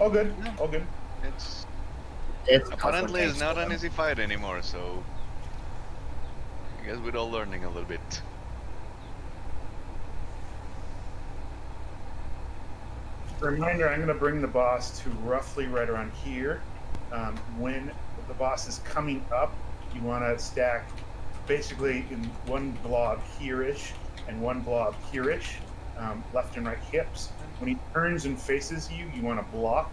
[SPEAKER 6] All good. All good.
[SPEAKER 4] It's
[SPEAKER 10] It's
[SPEAKER 4] apparently it's not an easy fight anymore, so I guess we're all learning a little bit.
[SPEAKER 6] Reminder, I'm going to bring the boss to roughly right around here. When the boss is coming up, you want to stack basically in one blob here-ish and one blob here-ish, left and right hips. When he turns and faces you, you want to block,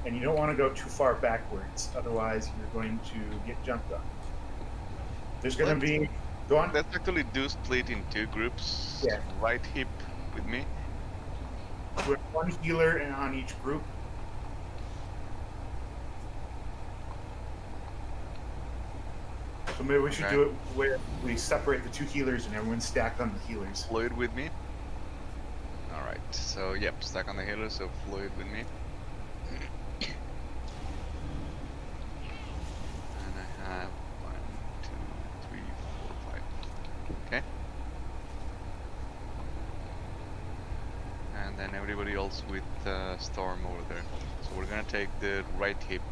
[SPEAKER 6] and you don't want to go too far backwards, otherwise you're going to get jumped on. There's going to be... Go on.
[SPEAKER 4] Let's actually do split in two groups.
[SPEAKER 6] Yeah.
[SPEAKER 4] Right hip with me.
[SPEAKER 6] With one healer on each group. So maybe we should
[SPEAKER 4] Okay.
[SPEAKER 6] do it where we separate the two healers and everyone's stacked on the healers.
[SPEAKER 4] Fluid with me. Alright, so yep, stuck on the healer, so fluid with me. And I have 1, 2, 3, 4, 5. Okay. And then everybody else with Storm over there. So we're gonna take the right hip.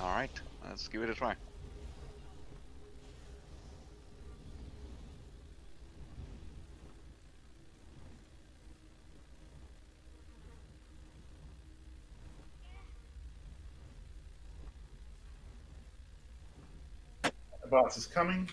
[SPEAKER 4] Alright, let's give it a try.
[SPEAKER 6] The boss is coming.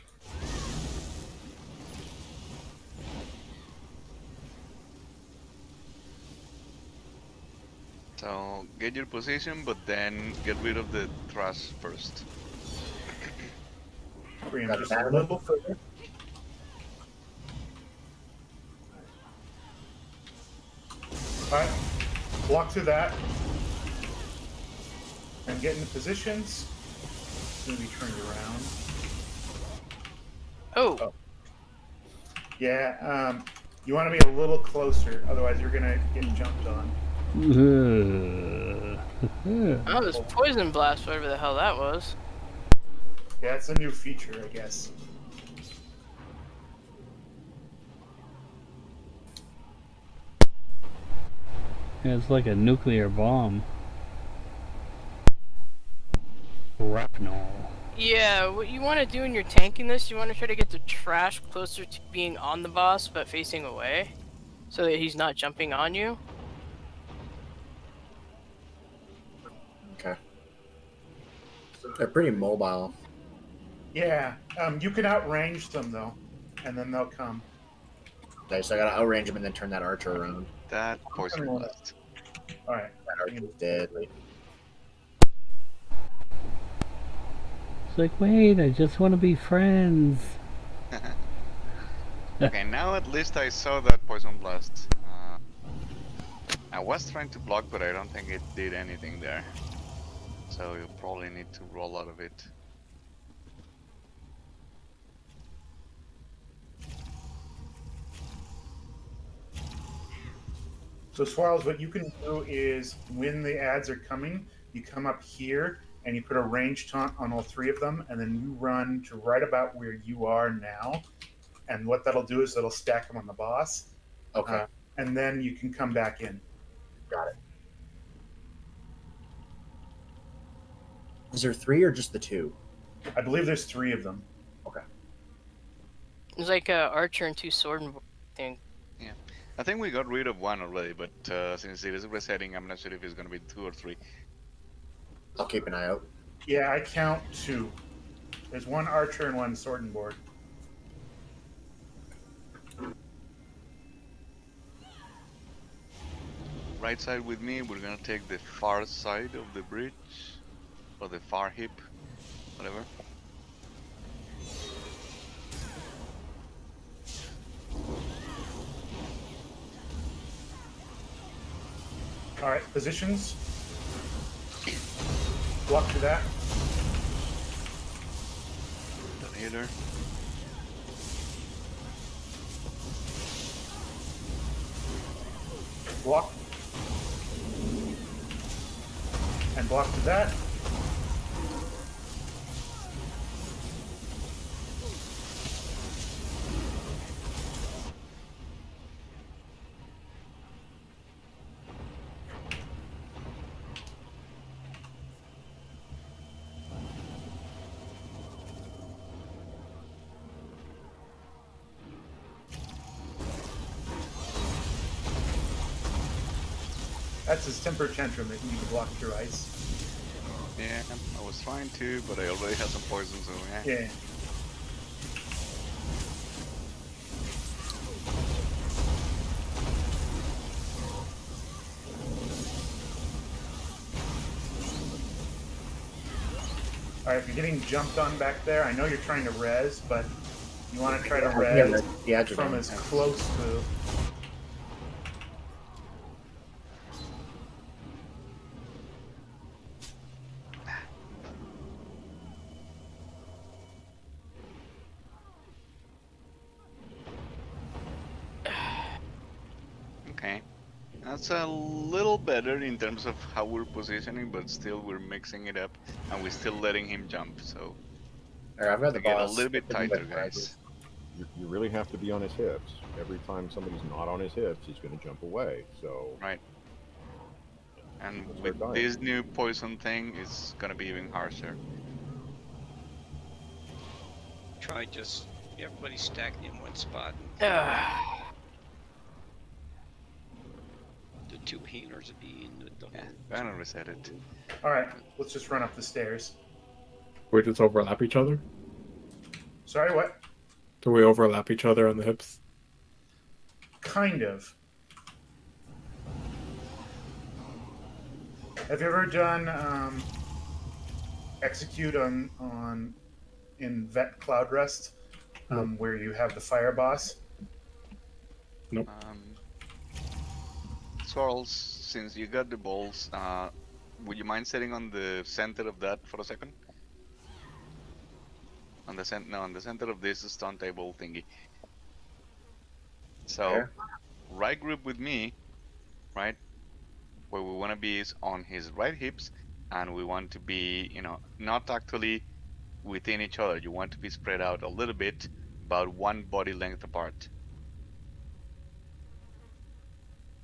[SPEAKER 4] get your position, but then get rid of the trash first.
[SPEAKER 6] Bring him
[SPEAKER 10] Got
[SPEAKER 6] just
[SPEAKER 10] the
[SPEAKER 6] a
[SPEAKER 10] banner?
[SPEAKER 6] little further. Alright. Walk through that. And get into positions. Maybe turned around.
[SPEAKER 1] Oh,
[SPEAKER 6] Yeah, you want to be a little closer, otherwise you're gonna get jumped on.
[SPEAKER 1] oh, this poison blast, whatever the hell that was.
[SPEAKER 6] Yeah, it's a new feature, I guess.
[SPEAKER 3] It's like a nuclear bomb. Shrapnel.
[SPEAKER 1] Yeah, what you want to do when you're tanking this, you want to try to get the trash closer to being on the boss, but facing away, so that he's not jumping on you.
[SPEAKER 10] Okay. They're pretty mobile.
[SPEAKER 6] Yeah, you can outrange them though, and then they'll come.
[SPEAKER 10] Okay, so I gotta outrange them and then turn that archer around.
[SPEAKER 4] That poison blast.
[SPEAKER 6] Alright.
[SPEAKER 10] That archer's deadly.
[SPEAKER 3] It's like, wait, I just want to be friends.
[SPEAKER 4] Okay, now at least I saw that poison blast. I was trying to block, but I don't think it did anything there. So you probably need to roll out of it.
[SPEAKER 6] So as far as what you can do is, when the ads are coming, you come up here and you put a range taunt on all three of them, and then you run to right about where you are now. And what that'll do is it'll stack them on the boss.
[SPEAKER 10] Okay.
[SPEAKER 6] And then you can come back in.
[SPEAKER 10] Got it. Is there 3 or just the 2?
[SPEAKER 6] I believe there's 3 of them.
[SPEAKER 10] Okay.
[SPEAKER 1] It's like a archer and 2 sword and thing.
[SPEAKER 4] Yeah, I think we got rid of 1 already, but since it is resetting, I'm not sure if it's gonna be 2 or 3.
[SPEAKER 10] I'll keep an eye out.
[SPEAKER 6] Yeah, I count 2. There's 1 archer and 1 sword and board.
[SPEAKER 4] Right side with me, we're gonna take the far side of the bridge, or the far hip, whatever.
[SPEAKER 6] Alright, positions. Walk to that.
[SPEAKER 4] Detonator.
[SPEAKER 6] Block. And block to that. That's his temper tantrum that you need to block through ice.
[SPEAKER 4] Yeah, I was trying to, but I already had some poison, so yeah.
[SPEAKER 6] Yeah. Alright, if you're getting jumped on back there, I know you're trying to res, but you want to try to res from as close to...
[SPEAKER 4] Okay. That's a little better in terms of how we're positioning, but still we're mixing it up, and we're still letting him jump, so...
[SPEAKER 10] Alright, I've got the
[SPEAKER 4] get a
[SPEAKER 10] boss.
[SPEAKER 4] little bit tighter, guys.
[SPEAKER 5] You really have to be on his hips. Every time somebody's not on his hips, he's going to jump away. So
[SPEAKER 4] Right. And
[SPEAKER 5] That's
[SPEAKER 4] with
[SPEAKER 5] very
[SPEAKER 4] this new poison thing, it's gonna be even harsher.
[SPEAKER 12] Try just everybody stacked in one spot.
[SPEAKER 1] Ugh.
[SPEAKER 12] The 2 healers would be in the
[SPEAKER 4] Yeah, gonna reset it.
[SPEAKER 6] Alright, let's just run up the stairs.
[SPEAKER 11] We just overlap each other?
[SPEAKER 6] Sorry, what?
[SPEAKER 11] Do we overlap each other on the hips?
[SPEAKER 6] Kind of. Have you ever done execute in Vet Cloud Rest, where you have the fire boss?
[SPEAKER 11] Nope.
[SPEAKER 4] Charles, since you got the balls, would you mind sitting on the center of that for a second? On the center of this stone table thingy. So,
[SPEAKER 10] There.
[SPEAKER 4] right group with me, right? Where we want to be is on his right hips, and we want to be, not actually within each other. You want to be spread out a little bit, about one body length apart.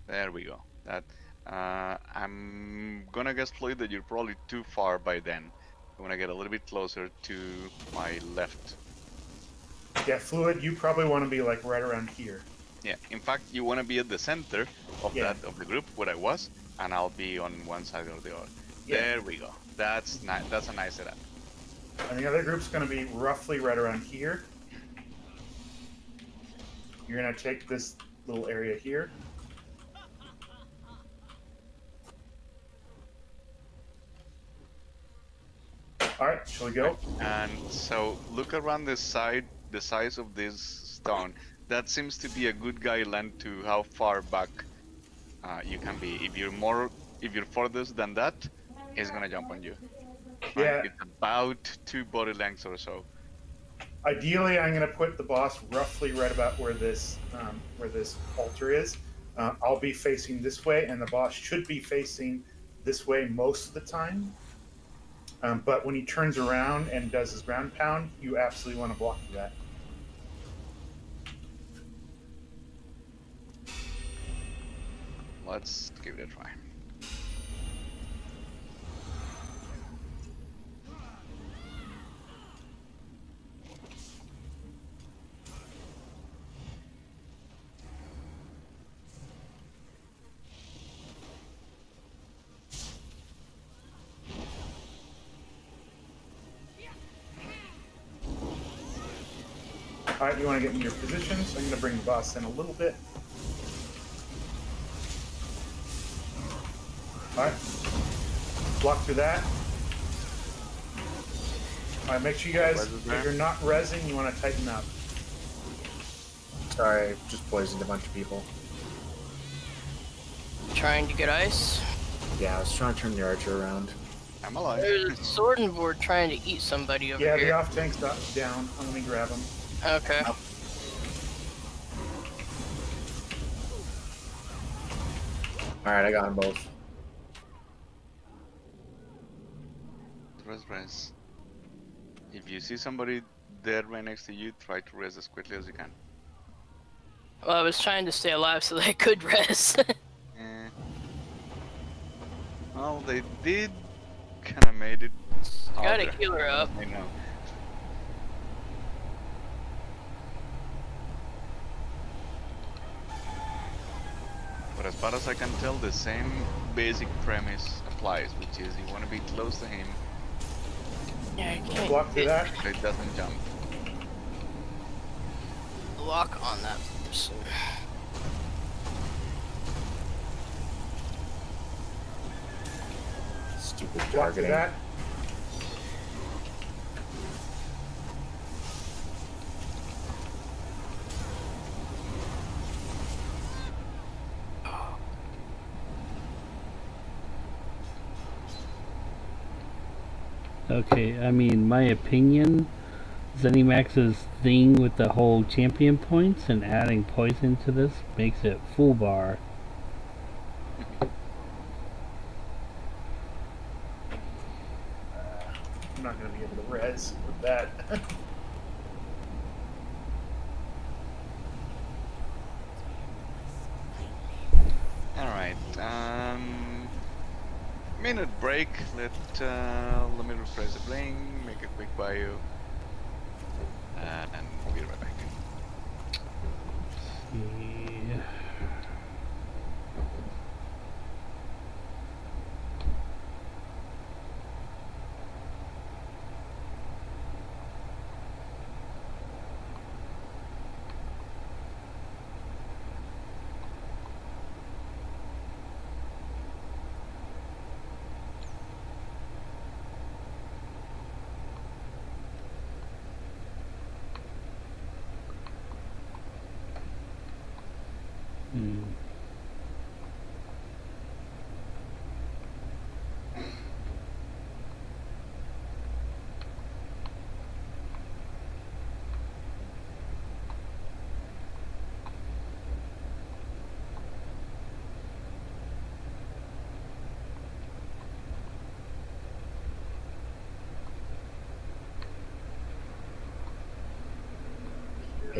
[SPEAKER 4] There we go. That I'm gonna guess, Floyd, that you're probably too far by then. I want to get a little bit closer to my left.
[SPEAKER 6] Yeah, Fluid, you probably want to be like right around here.
[SPEAKER 4] Yeah. In fact, you want to be at the center of of the group where I was, and I'll be on one side or the other.
[SPEAKER 6] Yeah.
[SPEAKER 4] There we go. That's nice. That's a nice setup.
[SPEAKER 6] And the other group's going to be roughly right around here. You're going to take this little area here. All right, shall we go?
[SPEAKER 4] And so look around the size of this stone. That seems to be a good guideline to how far back you can be. If you're furthest than that, it's gonna jump on you. Right?
[SPEAKER 6] Yeah.
[SPEAKER 4] It's about 2 body lengths or so.
[SPEAKER 6] Ideally, I'm going to put the boss roughly right about where this altar is. I'll be facing this way, and the boss should be facing this way most of the time. But when he turns around and does his ground pound, you absolutely want to block that.
[SPEAKER 4] Let's give it a try.
[SPEAKER 6] All right, you want to get in your position, so I'm going to bring the boss in a little bit. All right, block through that. All right, make sure you guys, if you're not rezzing, you want to tighten up.
[SPEAKER 10] Sorry, just poisoned a bunch of people.
[SPEAKER 1] Trying to get ice.
[SPEAKER 10] Yeah, I was trying to turn the archer around.
[SPEAKER 4] I'm alive.
[SPEAKER 1] There's a sword and board trying to eat somebody over
[SPEAKER 6] Yeah,
[SPEAKER 1] here.
[SPEAKER 6] the off tank's down. Let me grab him.
[SPEAKER 1] Okay.
[SPEAKER 10] Alright, I got them both.
[SPEAKER 4] Res. If you see somebody there right next to you, try to res as quickly as you can.
[SPEAKER 1] Well, I was trying to stay alive so that I could rest.
[SPEAKER 4] Well, they did kind of made it.
[SPEAKER 1] Gotta
[SPEAKER 4] harder.
[SPEAKER 1] heal her up.
[SPEAKER 4] I know. But as far as I can tell, the same basic premise applies, which is you want to be close to him.
[SPEAKER 1] Yeah, I can't
[SPEAKER 6] Block through that.
[SPEAKER 4] So it doesn't jump.
[SPEAKER 1] lock on that person.
[SPEAKER 10] Stupid
[SPEAKER 6] Block through
[SPEAKER 10] targeting.
[SPEAKER 6] that.
[SPEAKER 3] Okay, I mean, my opinion, ZeniMax's thing with the whole champion points and adding poison to this makes it full bar.
[SPEAKER 6] I'm not going to be able to res with that.
[SPEAKER 4] Alright, minute break. Let me refresh the brain, make a quick bio, and we'll be right back.
[SPEAKER 3] Yeah.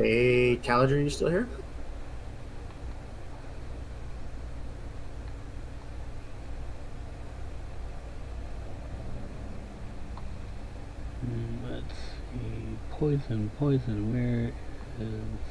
[SPEAKER 10] Hey, Taladrin, you still here?
[SPEAKER 3] Let's see. Poison, poison. Where is?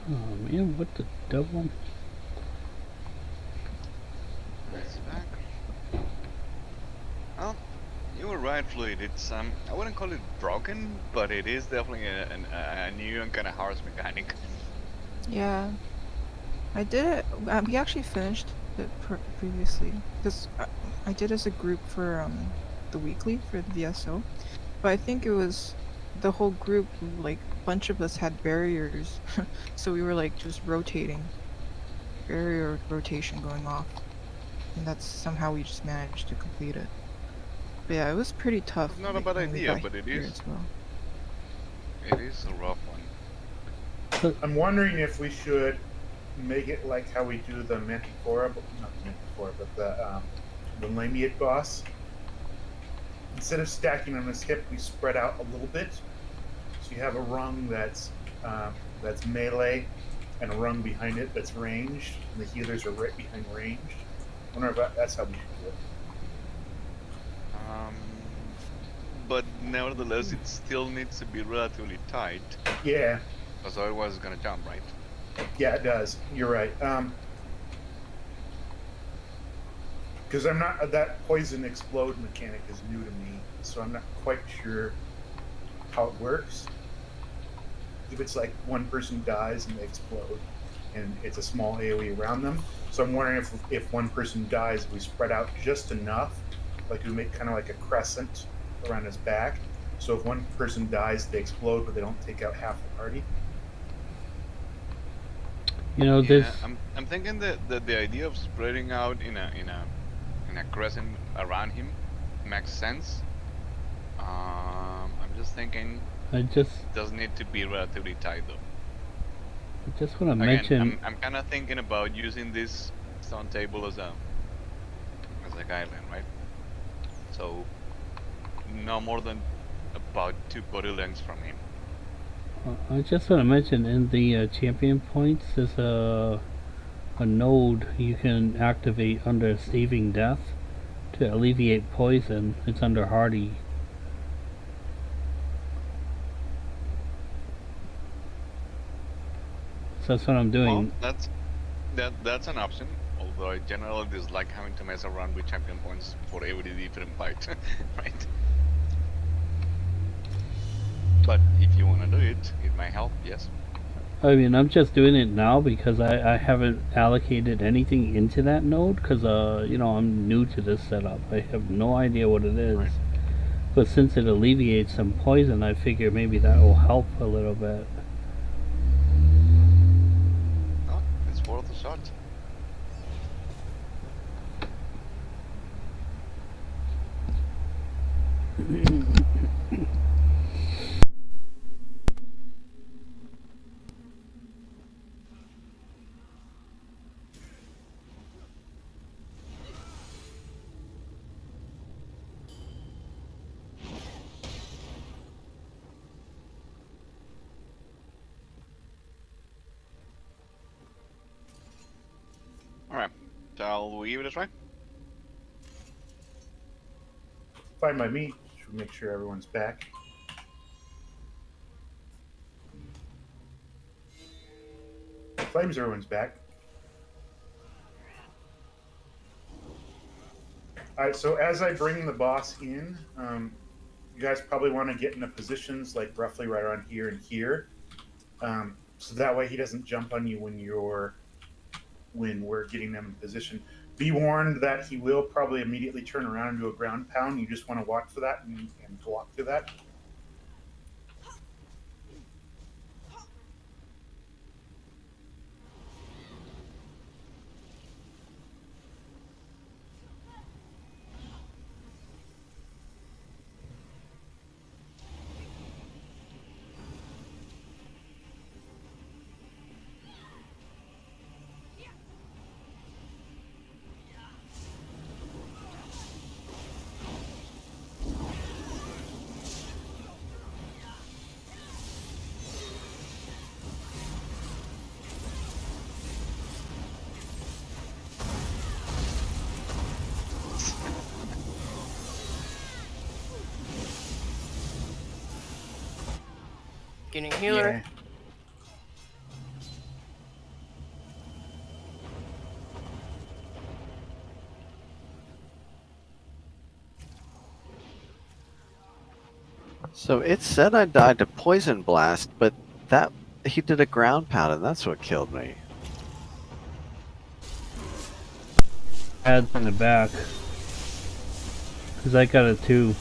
[SPEAKER 3] Oh man, what the devil?
[SPEAKER 4] It's back. Well, you were right, Fluid. It's I wouldn't call it broken, but it is definitely a new and kind of harsh mechanic.
[SPEAKER 7] Yeah, I did it. We actually finished it previously because I did as a group for the weekly for the VSO, but I think it was the whole group. Like a bunch of us had barriers, so we were like just rotating, barrier rotation going off, and that's somehow we just managed to complete it. But yeah, it was pretty tough.
[SPEAKER 4] It's not a
[SPEAKER 7] Like,
[SPEAKER 4] bad
[SPEAKER 7] when we
[SPEAKER 4] idea,
[SPEAKER 7] got
[SPEAKER 4] but it
[SPEAKER 7] here
[SPEAKER 4] is
[SPEAKER 7] as well.
[SPEAKER 4] a rough one.
[SPEAKER 6] I'm wondering if we should make it like how we do the Manticora, but not the Manticora, but the Lamiate boss. Instead of stacking on his hip, we spread out a little bit. So you have a rung that's melee, and a rung behind it that's ranged, and the healers are right behind ranged. I wonder if that's how we should do it.
[SPEAKER 4] But nevertheless, it still needs to be relatively tight.
[SPEAKER 6] Yeah.
[SPEAKER 4] Because otherwise it's gonna jump, right?
[SPEAKER 6] Yeah, it does. You're right. Because I'm not that poison explode mechanic is new to me, so I'm not quite sure how it works. If it's like one person dies and they explode, and it's a small AOE around them. So I'm wondering if one person dies, we spread out just enough, like we make kind of like a crescent around his back. So if one person dies, they explode, but they don't take out half the party.
[SPEAKER 3] You know,
[SPEAKER 4] Yeah, I'm thinking that the idea of spreading out in a crescent around him makes sense. I'm just thinking it does need to be relatively tight though.
[SPEAKER 3] I just want to
[SPEAKER 4] Again,
[SPEAKER 3] mention.
[SPEAKER 4] I'm kind of thinking about using this stone table as a guideline, right? so no more than about 2 body lengths from him.
[SPEAKER 3] I just want to mention in the champion points, there's a node you can activate under Saving Death to alleviate poison. It's under Hardy. So that's what I'm doing.
[SPEAKER 4] Well, that's an option. Although I generally dislike having to mess around with champion points for every different fight, right? But if you want to do it, it might help. Yes.
[SPEAKER 3] I mean, I'm just doing it now because I haven't allocated anything into that node because, you know, I'm new to this setup. I have no idea what it is.
[SPEAKER 4] Right.
[SPEAKER 3] But since it alleviates some poison, I figure maybe that will help a little bit.
[SPEAKER 4] Oh, it's worth a shot. Alright, shall we give it a try?
[SPEAKER 6] Fine by me. Should make sure everyone's back. Flames, everyone's back. Alright, so as I bring the boss in, you guys probably want to get into positions like roughly right around here and here. So that way he doesn't jump on you when we're getting them in position. Be warned that he will probably immediately turn around and do a ground pound. You just want to watch for that and block to that.
[SPEAKER 1] Getting healer.
[SPEAKER 2] So it said I died to poison blast, but that he did a ground pound, and that's what killed me.
[SPEAKER 3] Adds in the back. Because I got it too.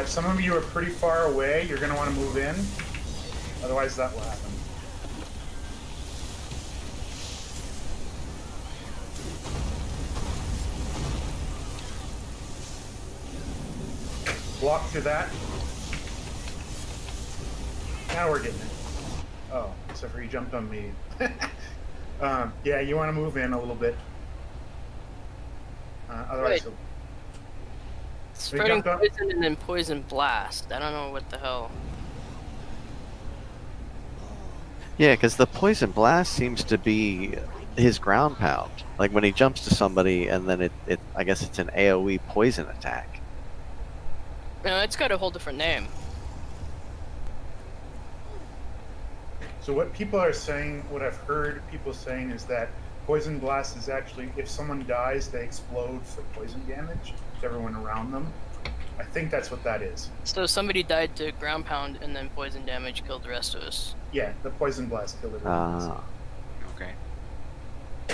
[SPEAKER 6] Some of you are pretty far away. You're going to want to move in. Otherwise, that will happen. Block to that. Now we're getting it. Oh, except for he jumped on me. Yeah, you want to move in a little bit. Otherwise,
[SPEAKER 1] Wait. Spreading poison and then poison blast. I don't know what the hell.
[SPEAKER 2] Yeah, because the poison blast seems to be his ground pound. Like when he jumps to somebody, and then it I guess it's an AoE poison attack.
[SPEAKER 1] No, it's got a whole different name.
[SPEAKER 6] so what people are saying, what I've heard people saying is that poison blast is actually, if someone dies, they explode for poison damage to everyone around them. I think that's what that is.
[SPEAKER 1] So somebody died to ground pound and then poison damage killed the rest of us.
[SPEAKER 6] Yeah, the poison blast killed everyone.
[SPEAKER 4] Okay.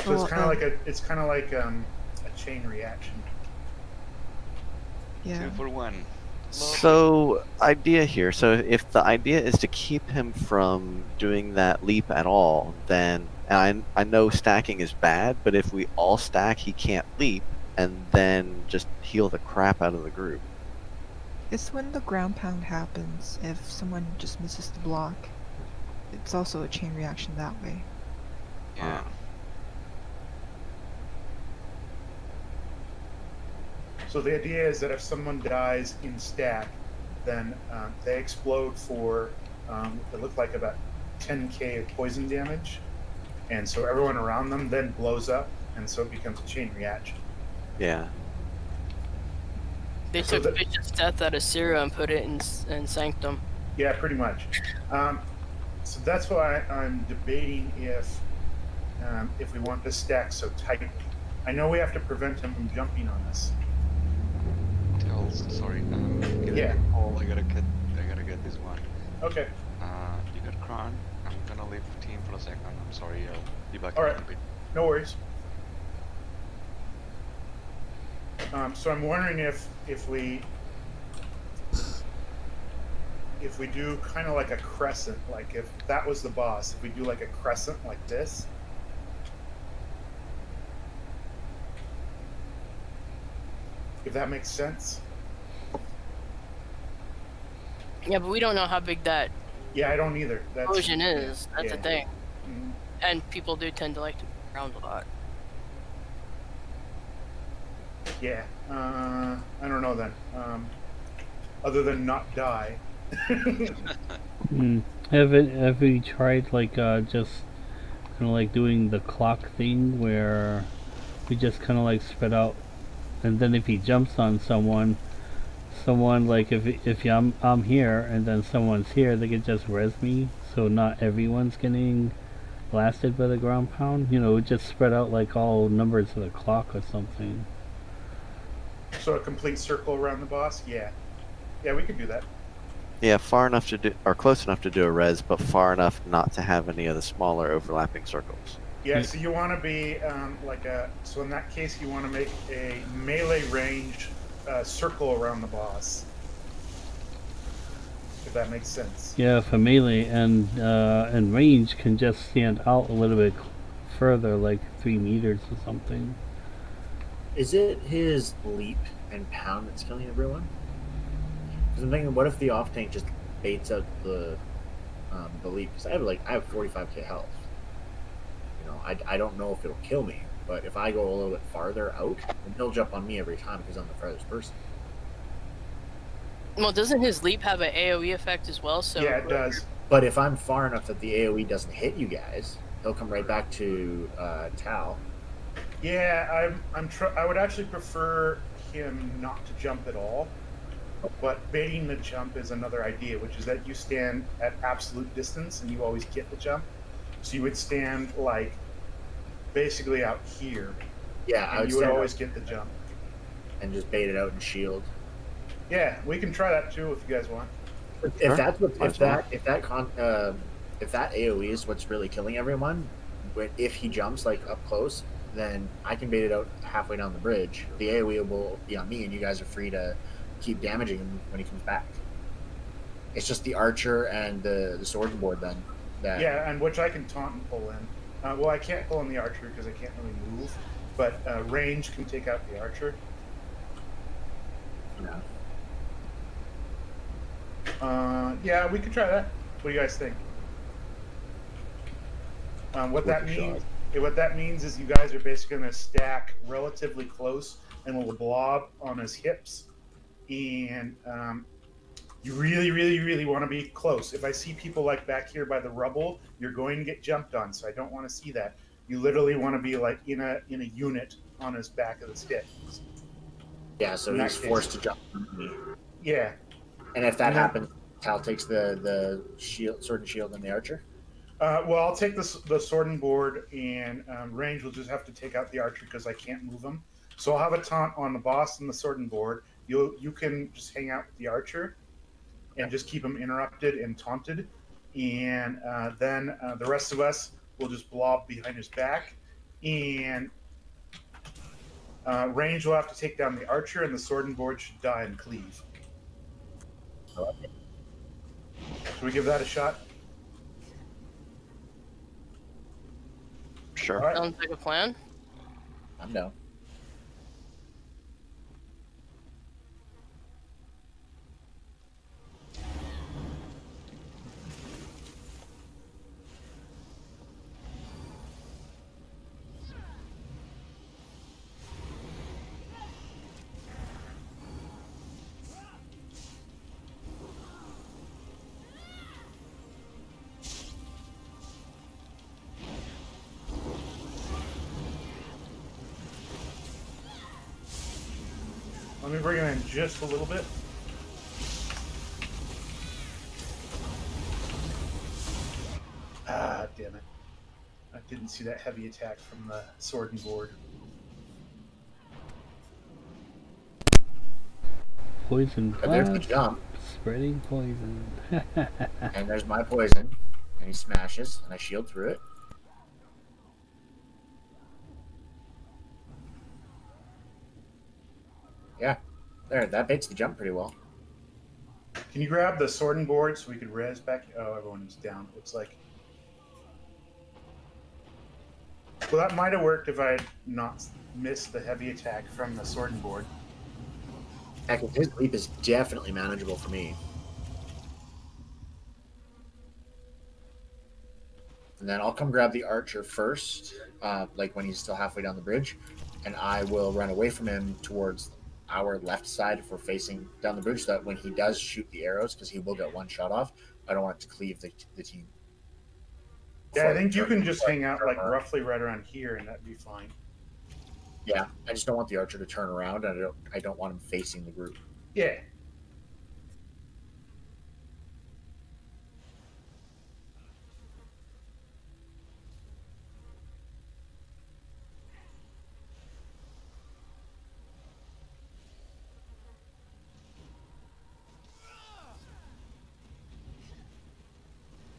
[SPEAKER 6] So it's kind of like a chain reaction.
[SPEAKER 7] Yeah.
[SPEAKER 4] 2 for 1.
[SPEAKER 2] So, idea here. So, if the idea is to keep him from doing that leap at all, then and I know stacking is bad, but if we all stack, he can't leap, and then just heal the crap out of the group.
[SPEAKER 7] It's when the ground pound happens, if someone just misses the block. It's also a chain reaction that way.
[SPEAKER 4] Yeah.
[SPEAKER 6] So the idea is that if someone dies in stack, then they explode for it looked like about 10k of poison damage, and so everyone around them then blows up, and so it becomes a chain reaction.
[SPEAKER 2] Yeah.
[SPEAKER 1] They
[SPEAKER 6] So
[SPEAKER 1] took Fish's death out of Syria and put it in Sanctum.
[SPEAKER 6] Yeah, pretty much. So that's why I'm debating if we want this stack so tightly. I know we have to prevent him from jumping on us.
[SPEAKER 4] Sorry.
[SPEAKER 6] Yeah.
[SPEAKER 4] I gotta get this one.
[SPEAKER 6] Okay.
[SPEAKER 4] You got Kron. I'm gonna leave the team for a second. I'm sorry. I'll be back
[SPEAKER 6] All
[SPEAKER 4] in
[SPEAKER 6] right.
[SPEAKER 4] a bit.
[SPEAKER 6] No worries. So I'm wondering if we do kind of like a crescent, like if that was the boss, if we do like a crescent like this. If that makes sense.
[SPEAKER 1] Yeah, but we don't know how big that
[SPEAKER 6] Yeah, I don't either.
[SPEAKER 1] explosion is. That's the
[SPEAKER 6] yeah.
[SPEAKER 1] thing.
[SPEAKER 6] Mhm.
[SPEAKER 1] And people do tend to like to move around a lot.
[SPEAKER 6] Yeah. I don't know then. Other than not die.
[SPEAKER 3] Have we tried like just kind of like doing the clock thing where we just kind of like spread out, and then if he jumps on someone like if I'm here and then someone's here, they can just res me, so not everyone's getting blasted by the ground pound. You know, just spread out like all numbers of the clock or something.
[SPEAKER 6] So a complete circle around the boss? Yeah. Yeah, we could do that.
[SPEAKER 2] Yeah, far enough to do, or close enough to do a res, but far enough not to have any of the smaller overlapping circles.
[SPEAKER 6] Yeah, so you want to be so in that case, you want to make a melee range circle around the boss. If that makes sense.
[SPEAKER 3] Yeah, for melee and range can just stand out a little bit further, like 3 meters or something.
[SPEAKER 10] Is it his leap and pound that's killing everyone? Because I'm thinking, what if the off tank just baits out the leap? Because I have 45k health. You know, I don't know if it'll kill me, but if I go a little bit farther out, then he'll jump on me every time because I'm the farthest person.
[SPEAKER 1] Well, doesn't his leap have an AoE effect as well? So
[SPEAKER 6] Yeah, it does.
[SPEAKER 10] But if I'm far enough that the AoE doesn't hit you guys, he'll come right back to Tal.
[SPEAKER 6] Yeah, I would actually prefer him not to jump at all. But baiting the jump is another idea, which is that you stand at absolute distance and you always get the jump. So you would stand like basically out here.
[SPEAKER 10] Yeah,
[SPEAKER 6] and you would always get the jump.
[SPEAKER 10] And just bait it out and shield.
[SPEAKER 6] Yeah, we can try that too if you guys want.
[SPEAKER 10] If that's what if that AoE is what's really killing everyone, if he jumps like up close, then I can bait it out halfway down the bridge. The AoE will be on me, and you guys are free to keep damaging him when he comes back. It's just the archer and the sword board then.
[SPEAKER 6] Yeah, and which I can taunt and pull in. Well, I can't pull in the archer because I can't really move, but range can take out the archer.
[SPEAKER 10] Yeah.
[SPEAKER 6] Yeah, we could try that. What do you guys think? What that means is you guys are basically going to stack relatively close and with a blob on his hips, and you really, really, really want to be close. If I see people like back here by the rubble, you're going to get jumped on, so I don't want to see that. You literally want to be like in a unit on his back of his hips.
[SPEAKER 10] Yeah, so he's forced to jump on me.
[SPEAKER 6] Yeah.
[SPEAKER 10] And if that happens, Tal takes the shield, sword and shield, and the archer.
[SPEAKER 6] Well, I'll take the sword and board, and range will just have to take out the archer because I can't move him. So I'll have a taunt on the boss and the sword and board. You can just hang out with the archer, and just keep him interrupted and taunted, and then the rest of us will just blob behind his back, and range will have to take down the archer, and the sword and board should die and cleave. Should we give that a shot?
[SPEAKER 2] Sure.
[SPEAKER 6] Right.
[SPEAKER 1] sounds like a plan.
[SPEAKER 10] I'm down.
[SPEAKER 6] Let me bring him in just a little bit. Ah, damn it. I didn't see that heavy attack from the sword and board.
[SPEAKER 3] Poison
[SPEAKER 10] But there's the
[SPEAKER 3] blast.
[SPEAKER 10] jump,
[SPEAKER 3] Spreading poison.
[SPEAKER 10] and there's my poison, and he smashes, and I shield through it. Yeah, there, that baits the jump pretty well.
[SPEAKER 6] Can you grab the sword and board so we could res back? Oh, everyone is down, it looks like. Well, that might have worked if I had not missed the heavy attack from the sword and board.
[SPEAKER 10] Heck, his leap is definitely manageable for me. And then I'll come grab the archer first, like when he's still halfway down the bridge, and I will run away from him towards our left side if we're facing down the bridge, so that when he does shoot the arrows, because he will get one shot off, I don't want it to cleave the team.
[SPEAKER 6] Yeah, I think you can just hang out like roughly right around here, and that'd be fine.
[SPEAKER 10] Yeah, I just don't want the archer to turn around, and I don't want him facing the group.
[SPEAKER 6] Yeah.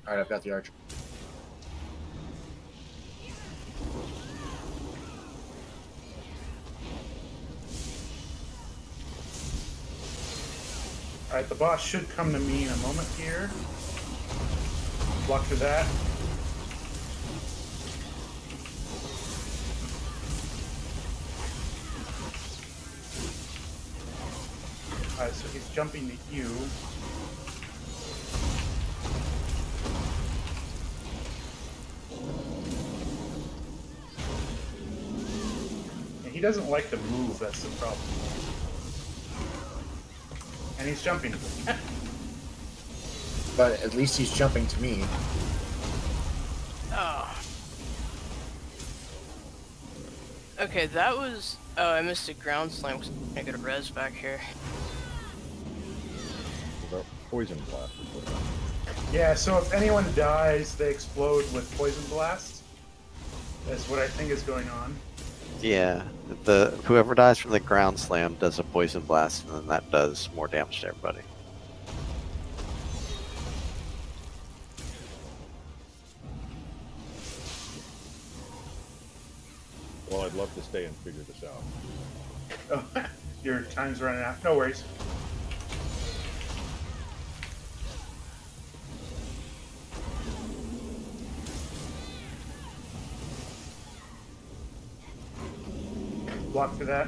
[SPEAKER 10] All right, I've got the archer.
[SPEAKER 6] Alright, the boss should come to me in a moment here. Block for that. Alright, so he's jumping to you. And he doesn't like to move, that's the problem. And he's jumping.
[SPEAKER 10] But at least he's jumping to me.
[SPEAKER 1] Oh. Okay, that was... Oh, I missed a ground slam because I got a res back here.
[SPEAKER 5] Poison blast.
[SPEAKER 6] Yeah, so if anyone dies, they explode with poison blast. That's what I think is going on.
[SPEAKER 2] Yeah, whoever dies from the ground slam does a poison blast, and then that does more damage to everybody.
[SPEAKER 5] Well, I'd love to stay and figure this out.
[SPEAKER 6] Oh, your time's running out. No worries. Block for that.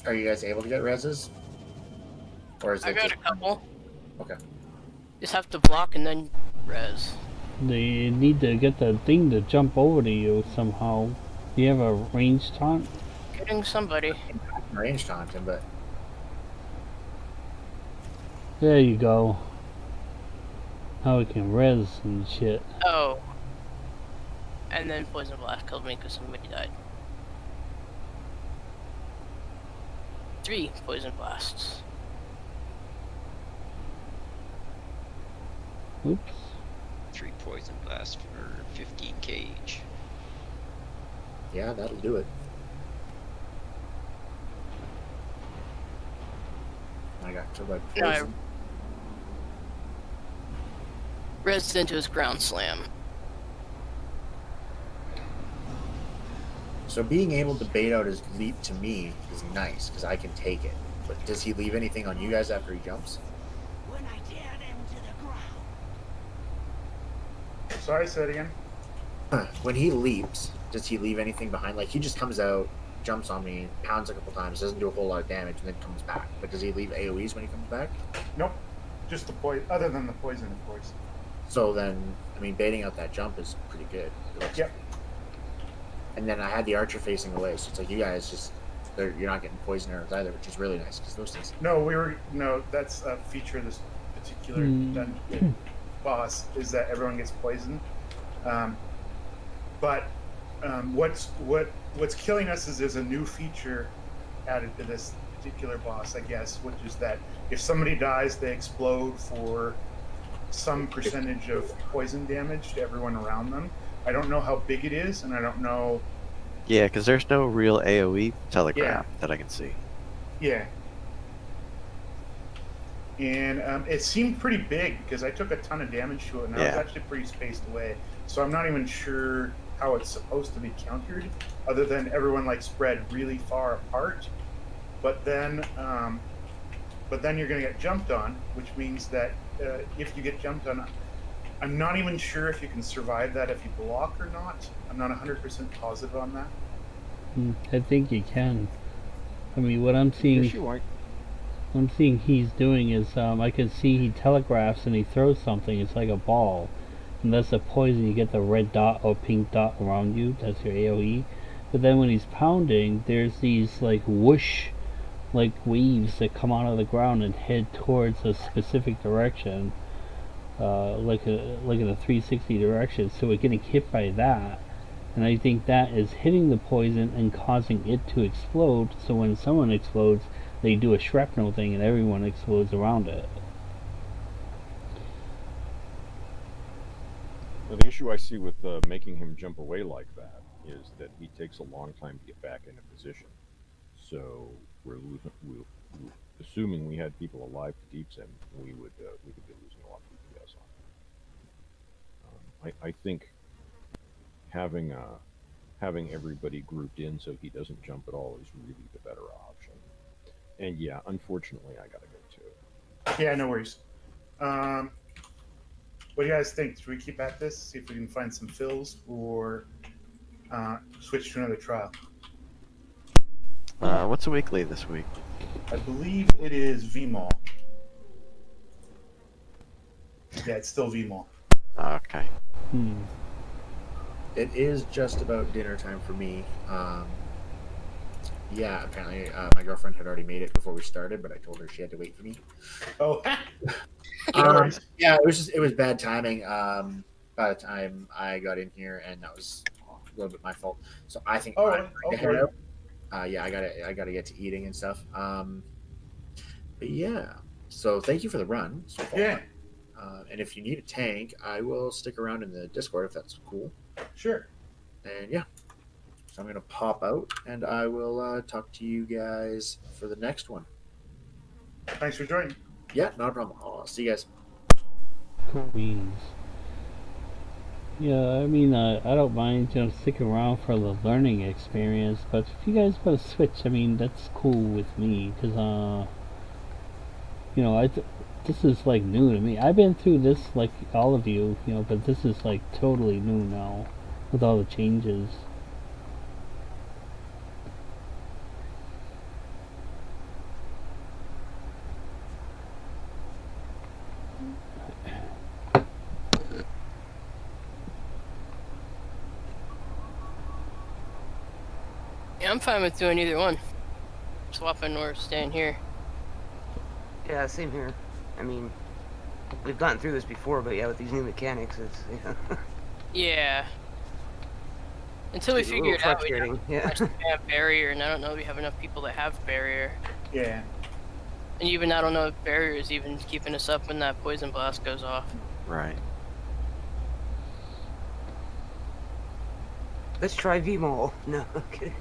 [SPEAKER 10] Are you guys able to get reses? Or is
[SPEAKER 1] I
[SPEAKER 10] it
[SPEAKER 1] got
[SPEAKER 10] just...
[SPEAKER 1] a couple.
[SPEAKER 10] Okay.
[SPEAKER 1] Just have to block and then res.
[SPEAKER 3] They need to get the thing to jump over to you somehow. Do you have a range taunt?
[SPEAKER 1] Getting somebody.
[SPEAKER 10] Range taunt him, but
[SPEAKER 3] There you go. Now we can res and shit.
[SPEAKER 1] Oh. And then poison blast killed me because somebody died. 3 poison blasts.
[SPEAKER 3] Oops.
[SPEAKER 12] 3 poison blasts for 15 cage.
[SPEAKER 10] yeah, that'll do it. I got killed by
[SPEAKER 1] No, I
[SPEAKER 10] poison.
[SPEAKER 1] resed into his ground slam.
[SPEAKER 10] So being able to bait out his leap to me is nice because I can take it. But does he leave anything on you guys after he jumps?
[SPEAKER 8] When I tear them to the ground.
[SPEAKER 6] Sorry, say it again.
[SPEAKER 10] When he leaps, does he leave anything behind? Like he just comes out, jumps on me, pounds a couple times, doesn't do a whole lot of damage, and then comes back. But does he leave AoEs when he comes back?
[SPEAKER 6] Nope. Just the poison, other than the poison, of course.
[SPEAKER 10] So then, I mean, baiting out that jump is pretty good. It looks-
[SPEAKER 6] Yep.
[SPEAKER 10] and then I had the archer facing away, so it's like you guys just you're not getting poison arrows either, which is really nice because those things.
[SPEAKER 6] No, that's a feature of this particular dungeon boss is that everyone gets poisoned. But what's killing us is there's a new feature added to this particular boss, I guess, which is that if somebody dies, they explode for some percentage of poison damage to everyone around them. I don't know how big it is, and I don't know.
[SPEAKER 2] Yeah, because there's no real AoE telegraph that I can see.
[SPEAKER 6] Yeah. And it seemed pretty big because I took a ton of damage to it, and I was actually pretty spaced away. So I'm not even sure how it's supposed to be countered, other than everyone like spread really far apart. But then you're going to get jumped on, which means that if you get jumped on, I'm not even sure if you can survive that if you block or not. I'm not 100% positive on that.
[SPEAKER 3] I think you can. I mean, what I'm seeing, he's doing is, I can see he telegraphs and he throws something. It's like a ball, and that's the poison. You get the red dot or pink dot around you. That's your AOE. But then when he's pounding, there's these like whoosh, like waves that come out of the ground and head towards a specific direction, like in a 360 direction. So we're getting hit by that. And I think that is hitting the poison and causing it to explode, so when someone explodes, they do a shrapnel thing and everyone explodes around it.
[SPEAKER 5] Well, the issue I see with making him jump away like that is that he takes a long time to get back into position. So we're assuming we had people alive to deeps him, we could be losing a lot of DPS on him. I think having everybody grouped in so he doesn't jump at all is really the better option. And yeah, unfortunately, I gotta go too.
[SPEAKER 6] Yeah, no worries. What do you guys think? Should we keep at this? See if we can find some fills, or switch to another trial?
[SPEAKER 2] What's the weekly this week?
[SPEAKER 6] I believe it is VMall. Yeah, it's still VMall.
[SPEAKER 2] Okay.
[SPEAKER 10] It is just about dinner time for me. Yeah, apparently my girlfriend had already made it before we started, but I told her she had to wait for me.
[SPEAKER 6] Oh,
[SPEAKER 10] yeah, it was bad timing. By the time I got in here, and that was a little bit my fault. So I think I'm going to head out. Yeah, I gotta get to eating and stuff. But yeah, so thank you for the run. So far.
[SPEAKER 6] Yeah.
[SPEAKER 10] And if you need a tank, I will stick around in the Discord if that's cool.
[SPEAKER 6] Sure.
[SPEAKER 10] And yeah, so I'm going to pop out, and I will talk to you guys for the next one.
[SPEAKER 6] Thanks for joining.
[SPEAKER 10] Yeah, not a problem. I'll see you guys.
[SPEAKER 3] Cool beans. Yeah, I mean, I don't mind, sticking around for the learning experience, but if you guys want to switch, I mean, that's cool with me, because, this is, like, new to me. I've been through this, like all of you, but this is, like, totally new now, with all the changes.
[SPEAKER 1] Yeah, I'm fine with doing either one. Swapping or staying here.
[SPEAKER 13] Yeah, same here. I mean, we've gotten through this before, but yeah, with these new mechanics, it's
[SPEAKER 1] Yeah. Until we figure it out, we
[SPEAKER 13] have
[SPEAKER 1] barrier, and I don't know if we have enough people that have barrier.
[SPEAKER 6] Yeah.
[SPEAKER 1] And even I don't know if barrier is even keeping us up when that poison blast goes off.
[SPEAKER 2] Right.
[SPEAKER 13] Let's try VMall. No, okay.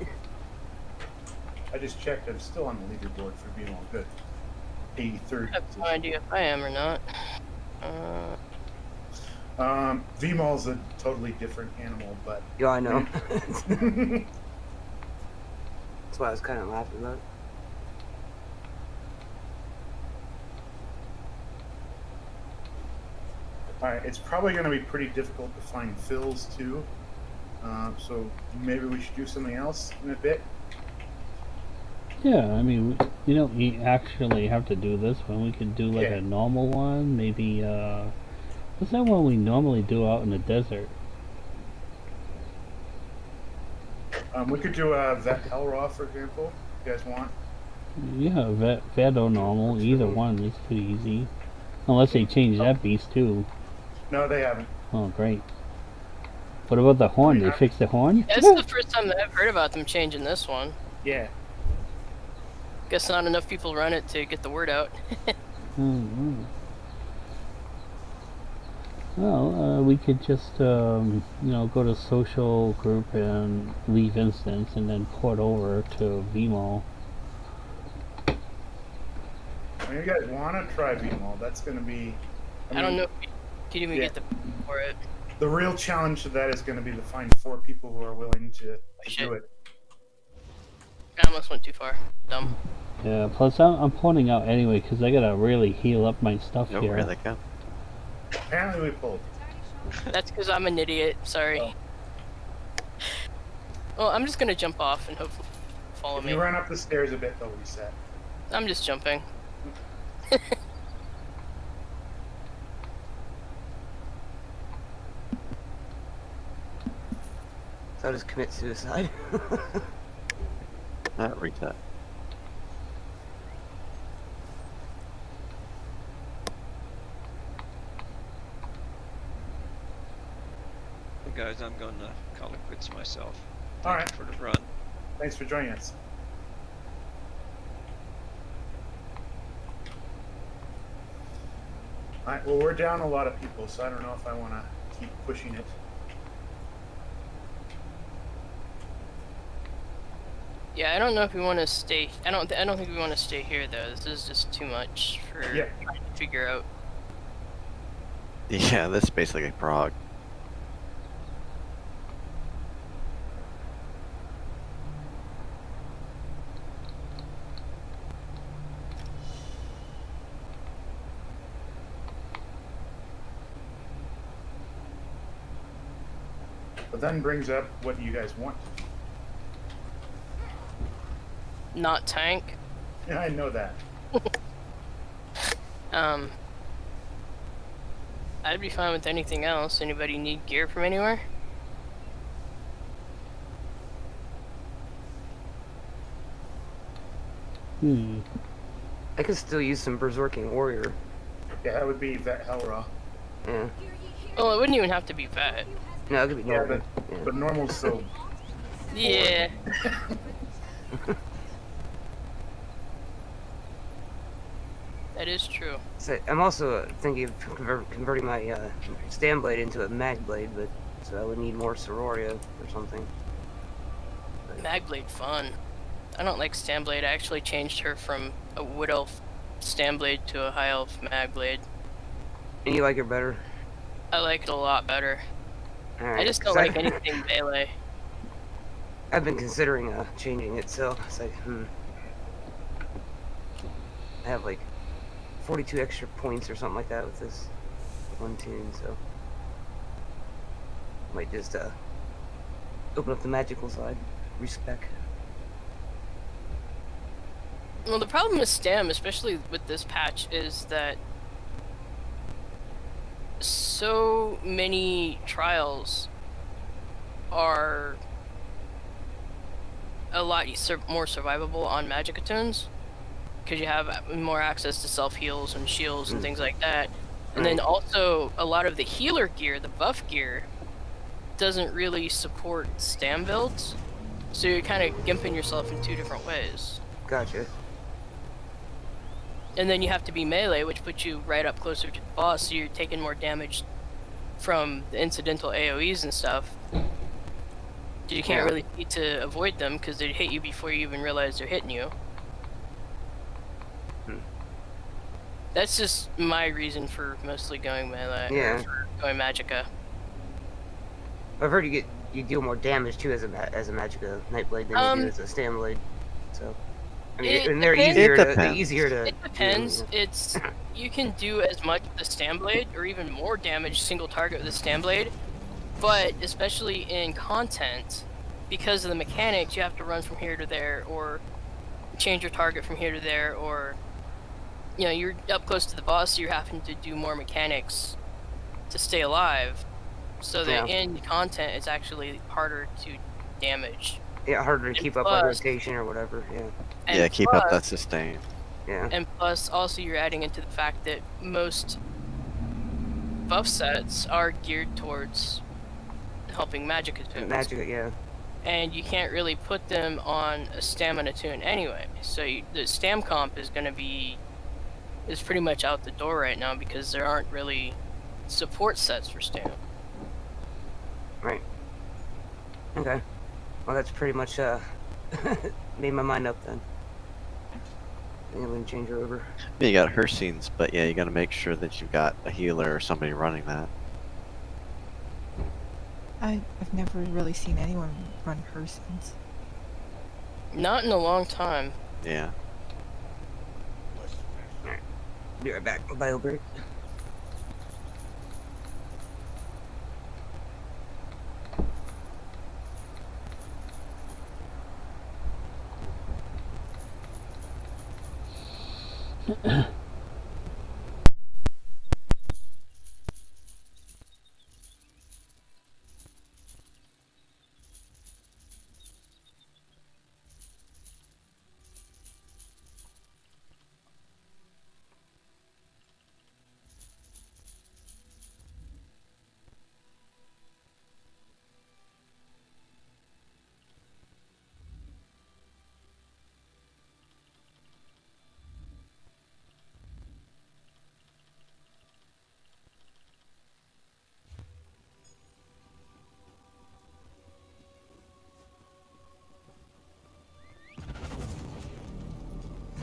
[SPEAKER 6] I just checked. I'm still on the leaderboard for VMall. Good. 83rd.
[SPEAKER 1] I have no idea if I am or not.
[SPEAKER 6] VMall's a totally different animal, but...
[SPEAKER 13] Yeah, I know. That's why I was kind of laughing about it.
[SPEAKER 6] Alright, it's probably going to be pretty difficult to find fills, too. So maybe we should do something else in a bit.
[SPEAKER 3] Yeah, I mean, you don't actually have to do this one. We could do like a normal one, maybe, what's that one we normally do out in the desert?
[SPEAKER 6] We could do a Vet Hellraw, for example. If you guys want?
[SPEAKER 3] Yeah, vet or normal, either one is pretty easy. Unless they change that beast too.
[SPEAKER 6] No, they haven't.
[SPEAKER 3] Oh, great. What about the horn? They fixed the horn?
[SPEAKER 1] That's the first time that I've heard about them changing this one.
[SPEAKER 6] Yeah.
[SPEAKER 1] Guess not enough people run it to get the word out.
[SPEAKER 3] Well, we could just, you know, go to social group and leave instance and then port over to Vmo.
[SPEAKER 6] I mean, you guys want to try VMall? That's going to be.
[SPEAKER 1] I don't know if you can even get the for it.
[SPEAKER 6] The real challenge to that is going to be to find 4 people who are willing to do it.
[SPEAKER 1] I almost went too far. Dumb.
[SPEAKER 3] Yeah, plus I'm porting out anyway because I gotta really heal up my stuff here.
[SPEAKER 2] Where they go?
[SPEAKER 6] Apparently we pulled.
[SPEAKER 1] That's because I'm an idiot. Sorry.
[SPEAKER 6] Oh.
[SPEAKER 1] Well, I'm just gonna jump off and hopefully follow
[SPEAKER 6] If
[SPEAKER 1] me.
[SPEAKER 6] you run up the stairs a bit, they'll reset.
[SPEAKER 1] I'm just jumping.
[SPEAKER 13] So I'll just commit suicide.
[SPEAKER 2] Not reset.
[SPEAKER 12] Guys, I'm going to call it quits myself.
[SPEAKER 6] All right.
[SPEAKER 12] For the run.
[SPEAKER 6] Thanks for joining us. All right. Well, we're down a lot of people, so I don't know if I want to keep pushing it.
[SPEAKER 1] Yeah, I don't know if we want to stay. I don't think we want to stay here though. This is just too much for trying to figure out.
[SPEAKER 2] Yeah, this is basically Prague.
[SPEAKER 6] But then brings up what you guys want.
[SPEAKER 1] Not tank.
[SPEAKER 6] Yeah, I know that.
[SPEAKER 1] I'd be fine with anything else. Anybody need gear from anywhere?
[SPEAKER 13] I could still use some Berserking Warrior.
[SPEAKER 6] Yeah, that would be Vet Hellraw.
[SPEAKER 13] Yeah.
[SPEAKER 1] Well, it wouldn't even have to be vet.
[SPEAKER 13] No, it could be normal.
[SPEAKER 6] But normal's so.
[SPEAKER 1] Yeah. That is true.
[SPEAKER 13] So I'm also thinking of converting my stand blade into a mag blade, but so I would need more Sororia or something.
[SPEAKER 1] Magblade fun. I don't like Standblade. I actually changed her from a Wood Elf Standblade to a High Elf Magblade.
[SPEAKER 13] And you like her better?
[SPEAKER 1] I like it a lot better.
[SPEAKER 13] Alright,
[SPEAKER 1] I just don't like anything melee.
[SPEAKER 13] I've been considering changing it, so it's like, I have like 42 extra points or something like that with this one tune, so might just open up the magical side, respec.
[SPEAKER 1] Well, the problem with Stam, especially with this patch, is that so many trials are a lot more survivable on Magica tunes, because you have more access to self-heals and shields and things like that. And then also, a lot of the healer gear, the buff gear, doesn't really support Stam builds, so you're kind of gimping yourself in 2 different ways.
[SPEAKER 13] Gotcha.
[SPEAKER 1] And then you have to be melee, which puts you right up closer to the boss, so you're taking more damage from the incidental AoEs and stuff. You can't really need to avoid them, because they hit you before you even realize they're hitting you. That's just my reason for mostly going melee.
[SPEAKER 13] Yeah.
[SPEAKER 1] For going Magica.
[SPEAKER 13] I've heard you deal more damage too as a Magica Nightblade than you do as a Stam Blade. So I mean, and they're easier to.
[SPEAKER 1] It depends. It's you can do as much with the Stam Blade or even more damage single target with the Stam Blade, but especially in content, because of the mechanics, you have to run from here to there or change your target from here to there, or you know, you're up close to the boss, so you're having to do more mechanics to stay alive. So that in content, it's actually harder to damage.
[SPEAKER 13] Yeah, harder to keep up like rotation or whatever. Yeah.
[SPEAKER 2] Yeah, keep up that sustain.
[SPEAKER 13] Yeah.
[SPEAKER 1] And plus, also you're adding into the fact that most buff sets are geared towards helping magic attunes.
[SPEAKER 13] Magic, yeah.
[SPEAKER 1] And you can't really put them on a stamina tune anyway. So the stam comp is pretty much out the door right now because there aren't really support sets for stam.
[SPEAKER 13] Right. Okay. Well, that's pretty much made my mind up then. I think I'm gonna change her over.
[SPEAKER 2] Yeah, you got her scenes, but yeah, you got to make sure that you've got a healer or somebody running that.
[SPEAKER 7] I've never really seen anyone run her scenes.
[SPEAKER 1] Not in a long time.
[SPEAKER 2] Yeah.
[SPEAKER 13] Alright. Be right back. Bio break.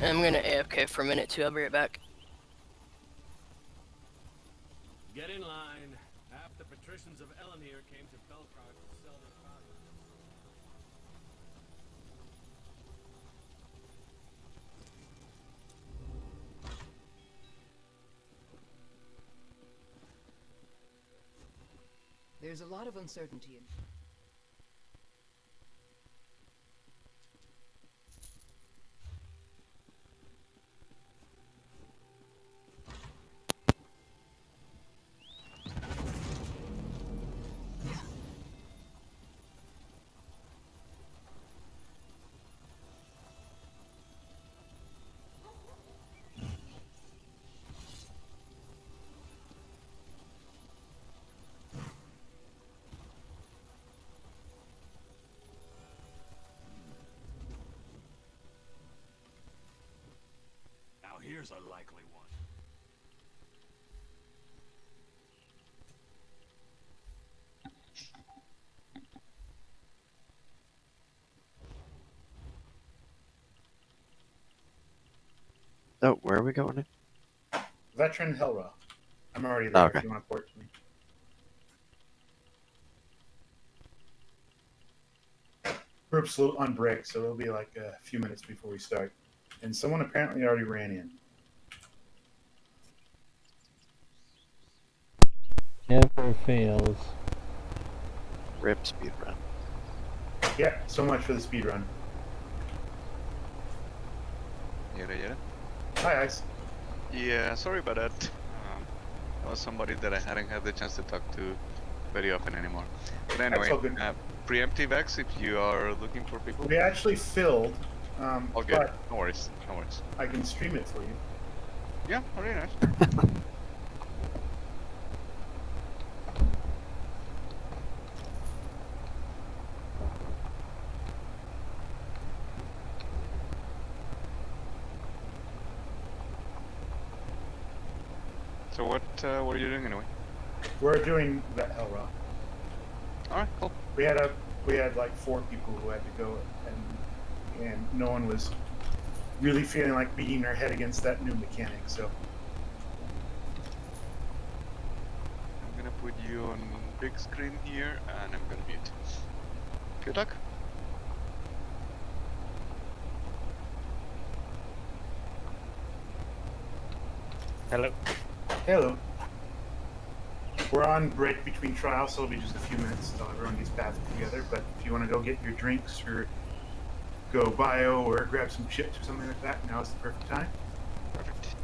[SPEAKER 1] I'm gonna AFK for a minute too, I'll be right back.
[SPEAKER 14] Get in line. Half the patricians of Elenir came to Belkar to sell their product.
[SPEAKER 15] There's a lot of uncertainty in...
[SPEAKER 14] Now here's a likely one.
[SPEAKER 2] Oh, where are we going?
[SPEAKER 6] Veteran Helra. I'm already there
[SPEAKER 2] Okay.
[SPEAKER 6] if you want to port to me. We're absolute on break, so it'll be like a few minutes before we start. And someone apparently already ran in.
[SPEAKER 3] Never fails.
[SPEAKER 2] Rip speedrun.
[SPEAKER 6] Yeah, so much for the speed run.
[SPEAKER 4] Yada.
[SPEAKER 6] Hi, Ice.
[SPEAKER 4] Yeah, sorry about that. That was somebody that I hadn't had the chance to talk to very often anymore. But anyway,
[SPEAKER 6] all good.
[SPEAKER 4] preemptive X if you are looking for people.
[SPEAKER 6] We actually filled,
[SPEAKER 4] Oh, good.
[SPEAKER 6] but
[SPEAKER 4] No worries. No worries.
[SPEAKER 6] I can stream it for you.
[SPEAKER 4] Yeah, very nice. So what are you doing anyway?
[SPEAKER 6] We're doing that Helra.
[SPEAKER 4] Alright, cool.
[SPEAKER 6] We had like 4 people who had to go, and no one was really feeling like beating their head against that new mechanic. So
[SPEAKER 4] I'm gonna put you on big screen here, and I'm gonna mute. Good luck.
[SPEAKER 16] Hello.
[SPEAKER 6] hello. We're on break between trials, so it'll be just a few minutes until everyone gets back together. But if you want to go get your drinks or go bio or grab some chips or something like that, now is the perfect time.
[SPEAKER 4] Perfect.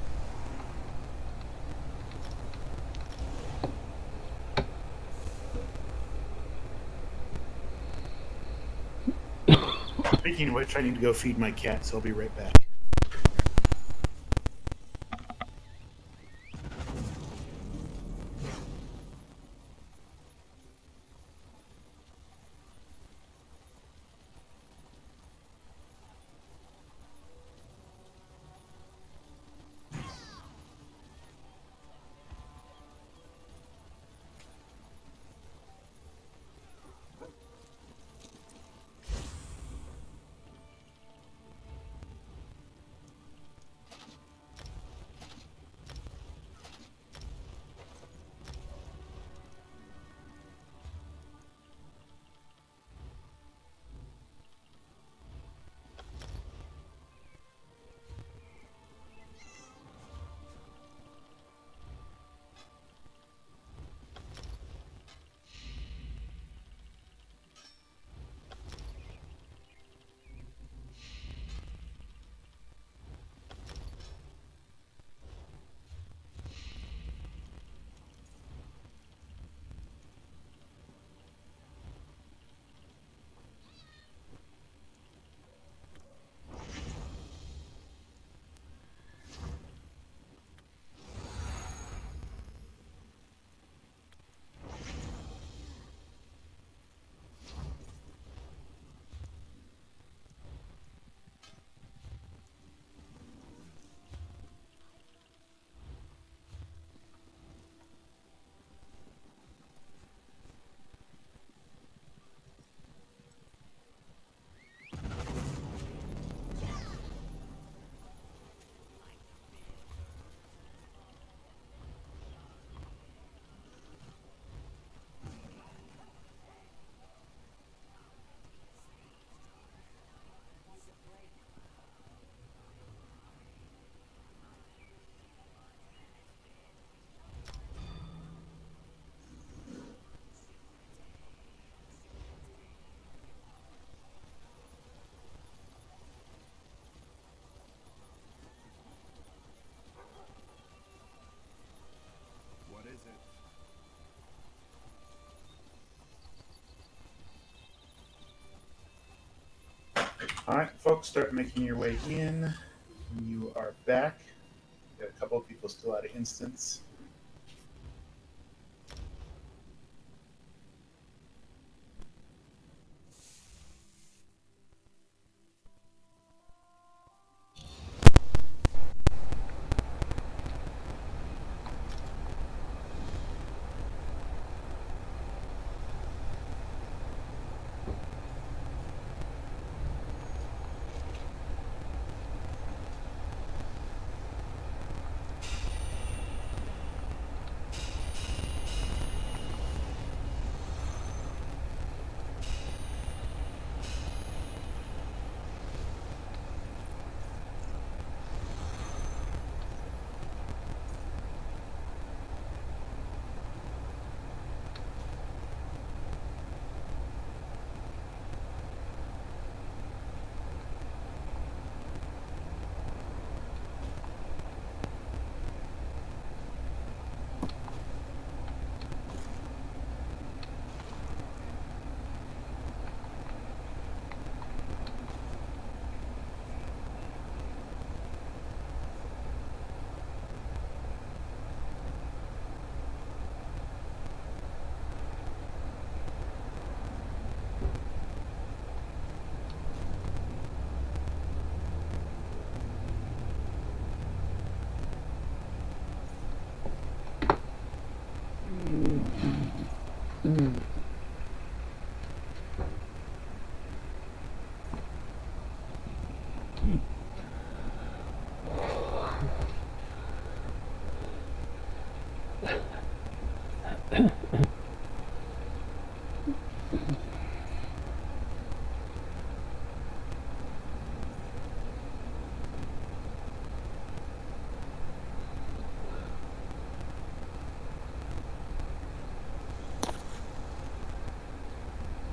[SPEAKER 6] Speaking of which, I need to go feed my cat, so I'll be right back.
[SPEAKER 8] What is it?
[SPEAKER 6] All right, folks, start making your way in. You are back. Got a couple of people still out of instance.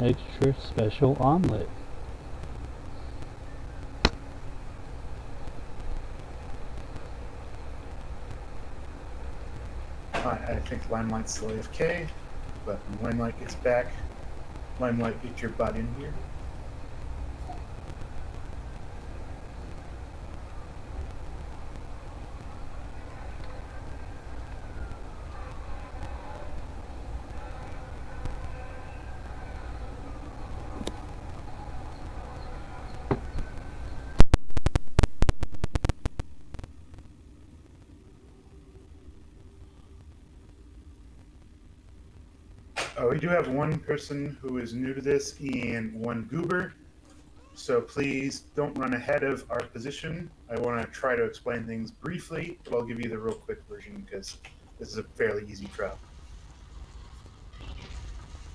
[SPEAKER 3] Extra special omelet.
[SPEAKER 6] I think Limelight's still AFK, but when Limelight gets back, Limelight, get your butt in here. We do have one person who is new to this and one goober. So please don't run ahead of our position. I want to try to explain things briefly, but I'll give you the real quick version because this is a fairly easy trial.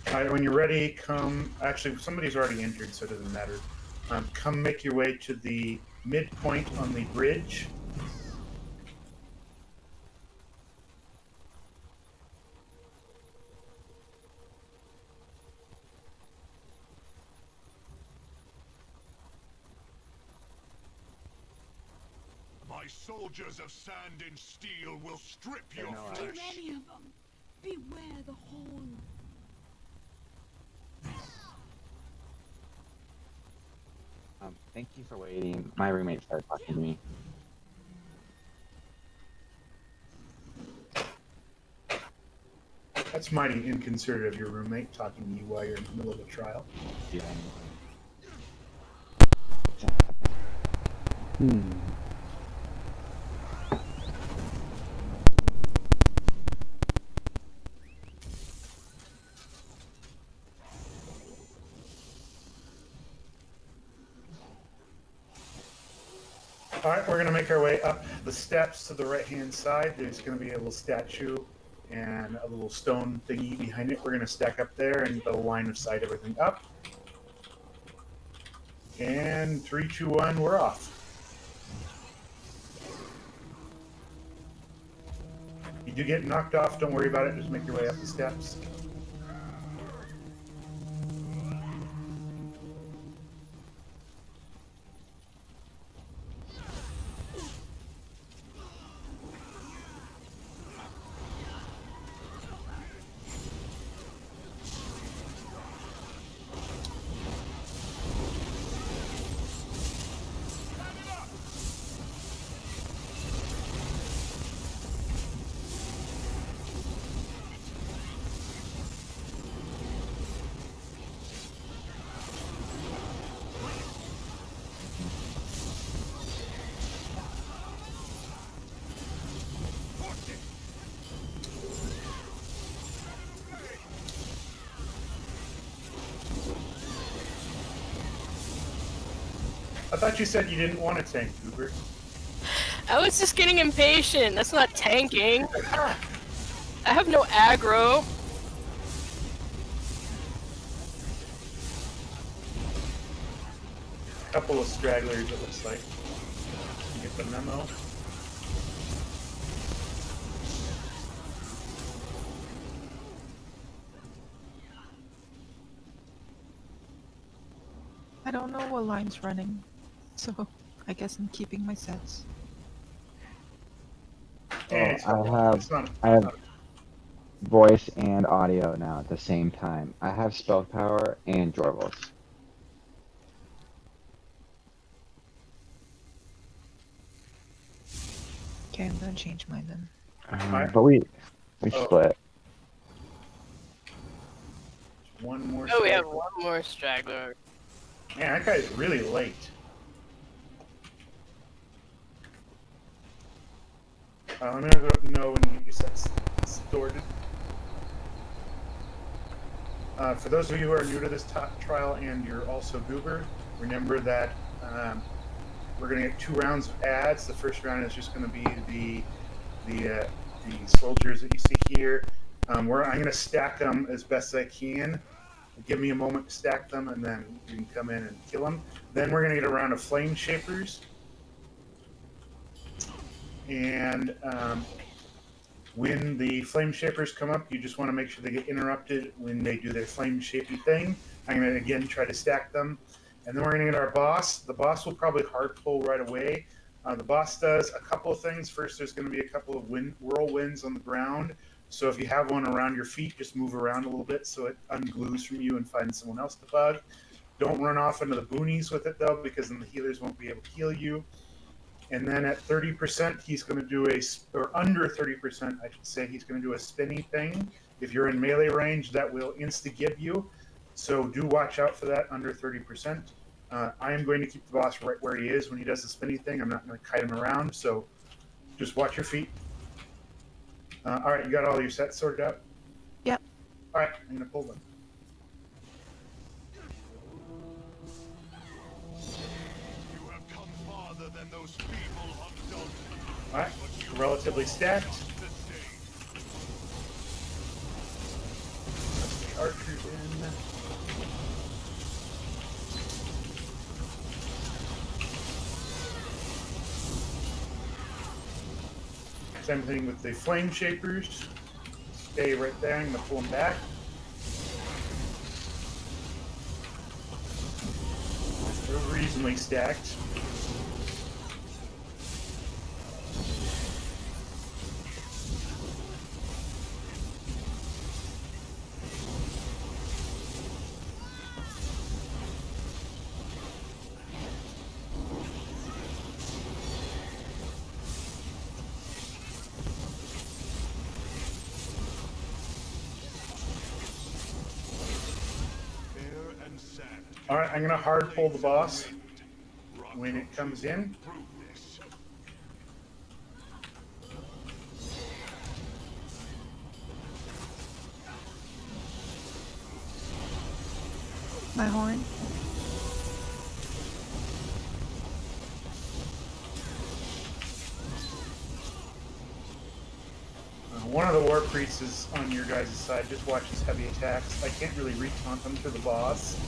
[SPEAKER 6] All right, when you're ready, come. Actually, somebody's already entered, so it doesn't matter. Come make your way to the midpoint on the bridge.
[SPEAKER 8] My soldiers of sand and steel will strip your
[SPEAKER 15] Too
[SPEAKER 8] flesh.
[SPEAKER 15] many of them. Beware the horn.
[SPEAKER 17] Thank you for waiting. My roommate started talking to me.
[SPEAKER 6] That's mighty inconsiderate of your roommate talking to you while you're in the middle of a trial.
[SPEAKER 17] Yeah.
[SPEAKER 6] All right, we're going to make our way up the steps to the right-hand side. There's going to be a little statue and a little stone thingy behind it. We're going to stack up there and the line of sight everything up. And 3, 2, 1, we're off. You do get knocked off, don't worry about it. Just make your way up the steps. I thought you said you didn't want to tank, Cooper.
[SPEAKER 1] I was just getting impatient. That's not tanking. I have no aggro.
[SPEAKER 6] Couple of stragglers, it looks like. You get the memo.
[SPEAKER 7] I don't know what line's running, so I guess I'm keeping my sets.
[SPEAKER 17] I have voice and audio now at the same time. I have spell power and Jorvals.
[SPEAKER 7] Okay, I'm gonna change mine then.
[SPEAKER 17] But we split.
[SPEAKER 6] One more.
[SPEAKER 1] Oh, we have one more straggler.
[SPEAKER 6] Man, that guy's really late. Let me know when you get your sets sorted. For those of you who are new to this trial and you're also goober, remember that we're going to get 2 rounds of ads. The first round is just going to be the soldiers that you see here. I'm going to stack them as best I can. Give me a moment to stack them, and then you can come in and kill them. Then we're going to get a round of flame shapers. And when the flame shapers come up, you just want to make sure they get interrupted when they do their flame shapey thing. I'm going to again try to stack them. And then we're going to get our boss. The boss will probably hard pull right away. The boss does a couple of things. First, there's going to be a couple of whirlwinds on the ground. So if you have one around your feet, just move around a little bit so it unglues from you and finds someone else to bug. Don't run off into the boonies with it, though, because then the healers won't be able to heal you. And then at 30%, he's going to do or under 30%, I should say, he's going to do a spinny thing. If you're in melee range, that will insta-give you. So do watch out for that under 30%. I am going to keep the boss right where he is when he does the spinny thing. I'm not going to kite him around, so just watch your feet. All right, you got all your sets sorted out?
[SPEAKER 7] Yep.
[SPEAKER 6] Alright, I'm gonna pull them.
[SPEAKER 8] You have come farther than those feeble adults.
[SPEAKER 6] Alright, relatively stacked. The archers in. Same thing with the flame shapers. Stay right there. I'm gonna pull them back. They're reasonably stacked. Alright, I'm gonna hard pull the boss when it comes in.
[SPEAKER 7] My horn.
[SPEAKER 6] One of the war priests is on your guys' side. Just watch his heavy attacks. I can't really retaunt him to the boss.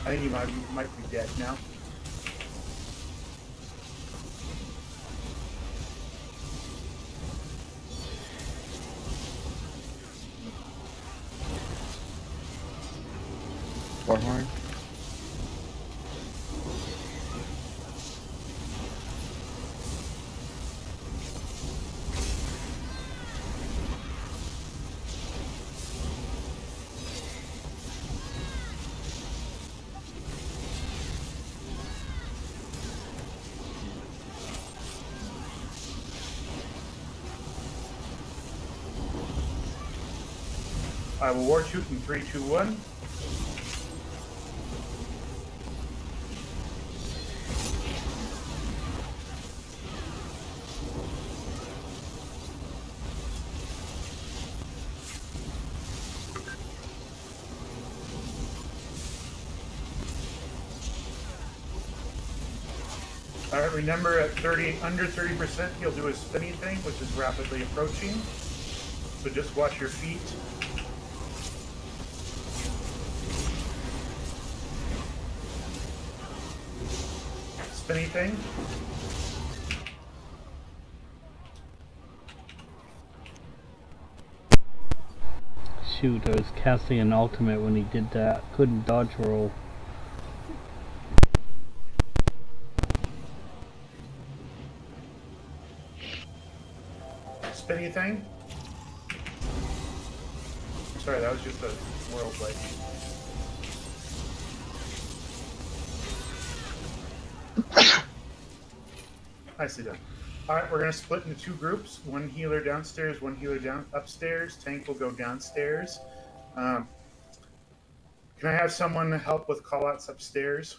[SPEAKER 6] I think he might be dead now.
[SPEAKER 17] Warhorn.
[SPEAKER 6] I will war shoot in 3, 2, 1. Alright, remember at under 30%, he'll do his spinny thing, which is rapidly approaching. So just watch your feet. Spinny thing.
[SPEAKER 3] Shoot, I was casting an ultimate when he did that. Couldn't dodge roll.
[SPEAKER 6] Spinny thing. Sorry, that was just a world light. Nicely done. Alright, we're going to split into 2 groups. One healer downstairs, one healer upstairs. Tank will go downstairs. Can I have someone help with callouts upstairs?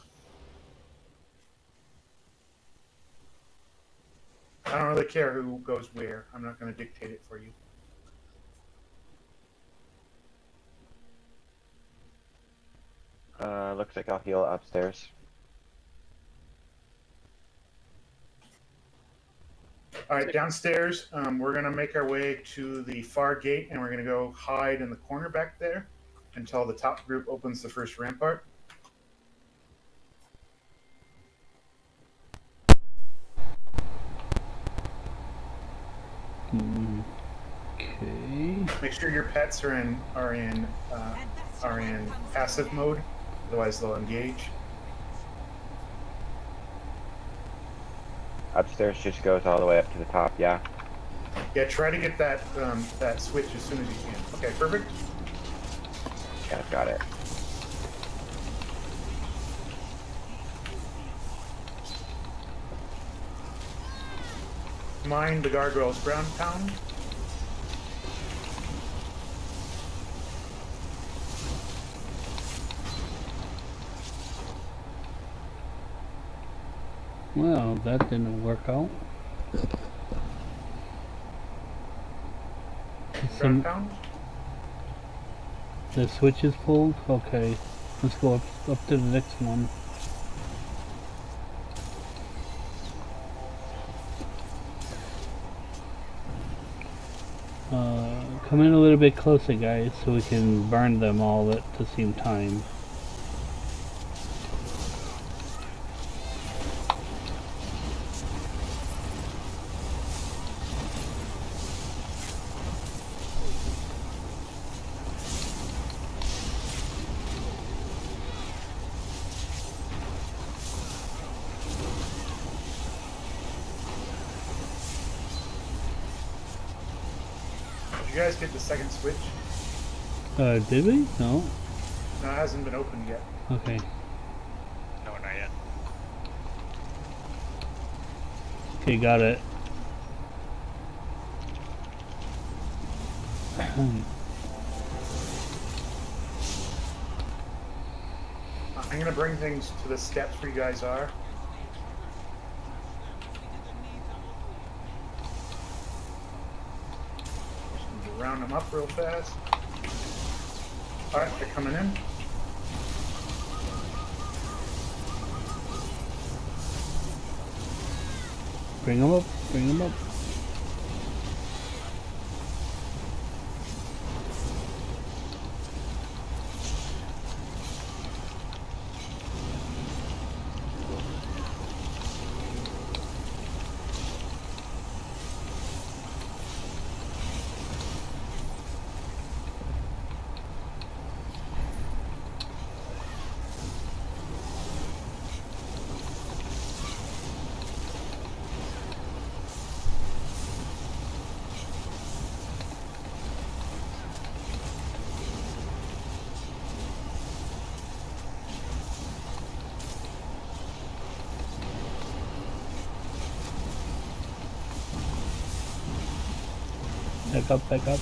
[SPEAKER 6] I don't really care who goes where. I'm not going to dictate it for you.
[SPEAKER 17] Looks like I'll heal upstairs.
[SPEAKER 6] All right, downstairs, we're going to make our way to the far gate, and we're going to go hide in the corner back there until the top group opens the first rampart.
[SPEAKER 3] Okay.
[SPEAKER 6] Make sure your pets are in passive mode, otherwise they'll engage.
[SPEAKER 17] Upstairs just goes all the way up to the top, yeah.
[SPEAKER 6] Yeah, try to get that that switch as soon as you can. Okay, perfect.
[SPEAKER 17] Yeah, I've got it.
[SPEAKER 6] Mind the gargoyle's ground pound.
[SPEAKER 3] Well, that didn't work out.
[SPEAKER 6] Ground pound.
[SPEAKER 3] The switch is pulled? Okay. Let's go up to the next one. Come in a little bit closer, guys, so we can burn them all at the same time.
[SPEAKER 6] Did you guys get the second switch?
[SPEAKER 3] Did we? No.
[SPEAKER 6] No, it hasn't been opened yet.
[SPEAKER 3] Okay.
[SPEAKER 16] No, not yet.
[SPEAKER 3] Okay, got it.
[SPEAKER 6] I'm gonna bring things to the steps where you guys are. Just need to round them up real fast. Alright, they're coming in.
[SPEAKER 3] Bring them up, bring them up. Back up, back up.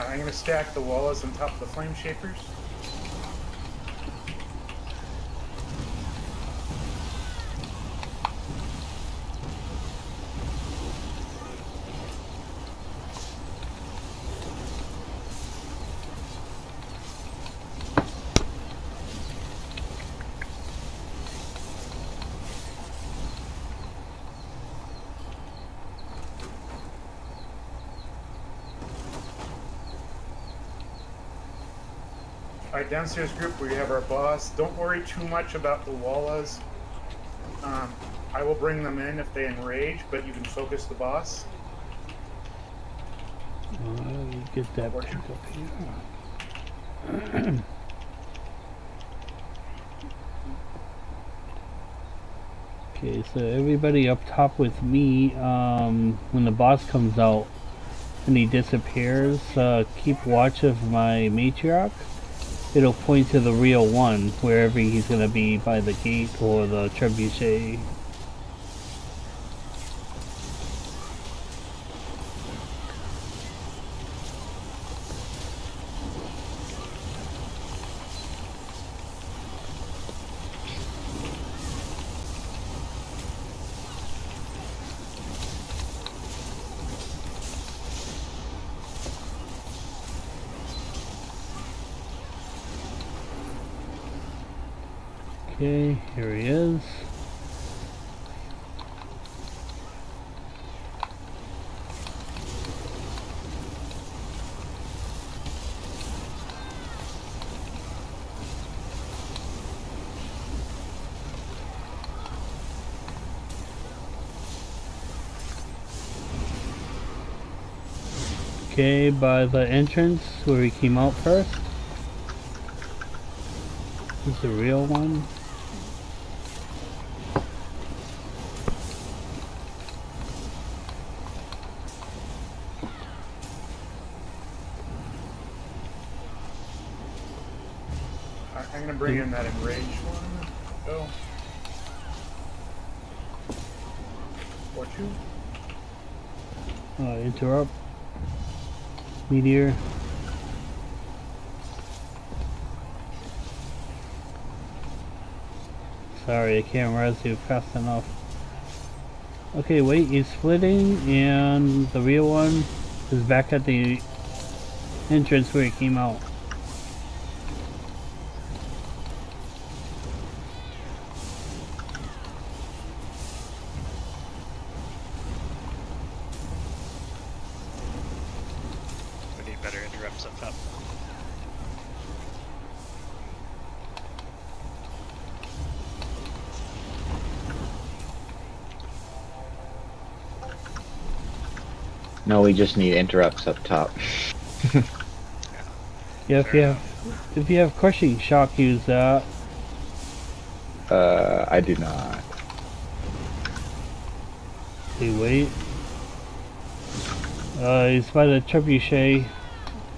[SPEAKER 6] I'm gonna stack the walls on top of the flame shapers. Alright, downstairs group, we have our boss. Don't worry too much about the wallas. I will bring them in if they enrage, but you can focus the boss.
[SPEAKER 3] Get that back up here. Okay, so everybody up top with me, when the boss comes out and he disappears, keep watch of my matriarch. It'll point to the real one, wherever he's gonna be, by the gate or the trebuchet. Okay, here he is. Okay, by the entrance where he came out first. This is the real one.
[SPEAKER 6] I'm gonna bring in that enraged one. Go. Or two.
[SPEAKER 3] Interrupt. Meteor. Sorry, I can't res you fast enough. Okay, wait, he's splitting, and the real one is back at the entrance where he came out.
[SPEAKER 16] We need better interrupts up top.
[SPEAKER 17] No, we just need interrupts up top.
[SPEAKER 3] Yeah, if you have crushing shock, use that.
[SPEAKER 17] I do not.
[SPEAKER 3] Okay, wait. He's by the trebuchet,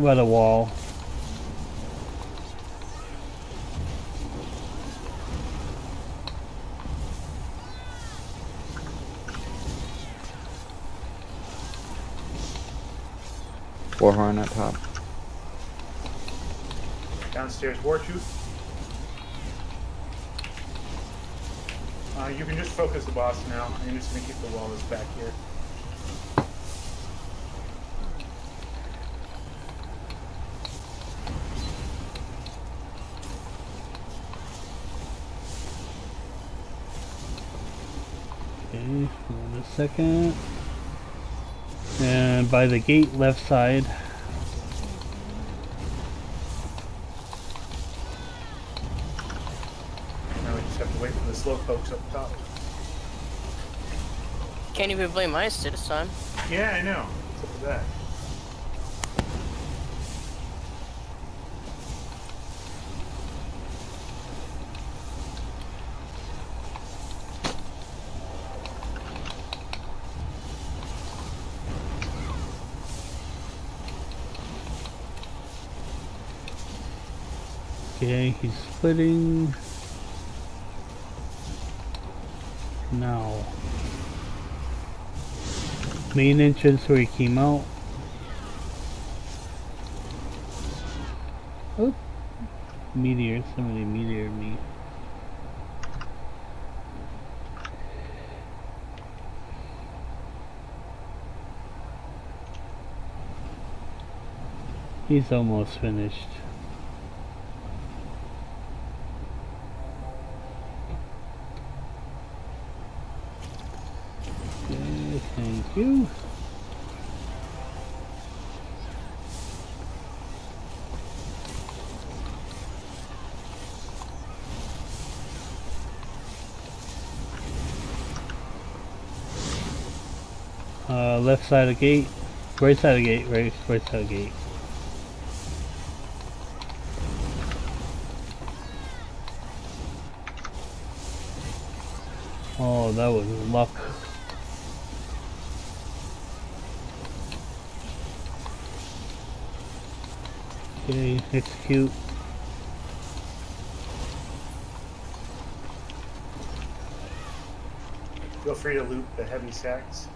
[SPEAKER 3] by the wall.
[SPEAKER 17] Warhorn up top.
[SPEAKER 6] Downstairs, Wartooth. You can just focus the boss now. I'm just gonna keep the walrus back here.
[SPEAKER 3] Okay, hold a second. And by the gate left side.
[SPEAKER 6] Now we just have to wait for the slow pokes up top.
[SPEAKER 1] Can't even blame my assist this time.
[SPEAKER 6] Yeah, I know. What's up with that?
[SPEAKER 3] Okay, he's splitting. Now. Main entrance where he came out. Oh, meteor, somebody meteored me. He's almost finished. Okay, thank you. Left side of the gate, right side of the gate, right side of the gate. Oh, that was luck. Okay, execute.
[SPEAKER 6] Feel free to loot the heavy sacks.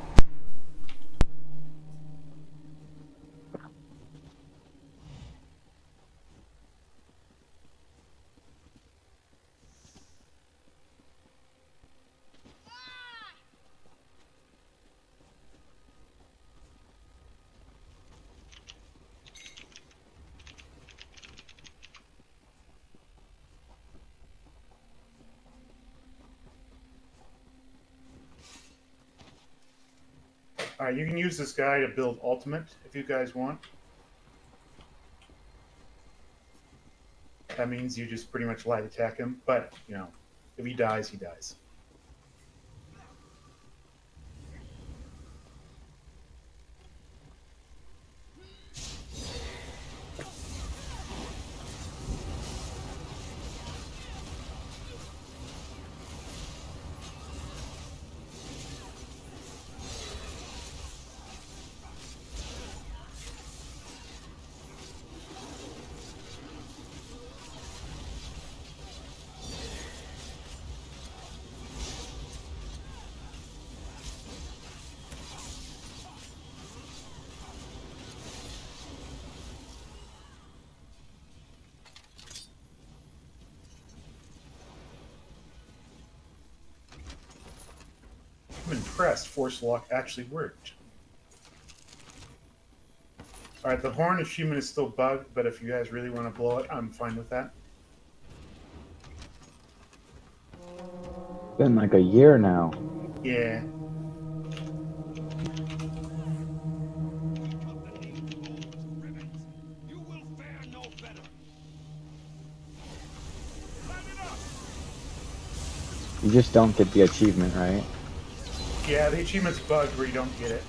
[SPEAKER 6] Alright, you can use this guy to build ultimate if you guys want. That means you just pretty much light attack him, but, you know, if he dies, he dies. impressed Force Lock actually worked. Alright, the Horn achievement is still bugged, but if you guys really want to blow it, I'm fine with that.
[SPEAKER 17] Been like a year now.
[SPEAKER 6] Yeah.
[SPEAKER 17] You just don't get the achievement, right?
[SPEAKER 6] Yeah, the achievement's bugged where you don't get it.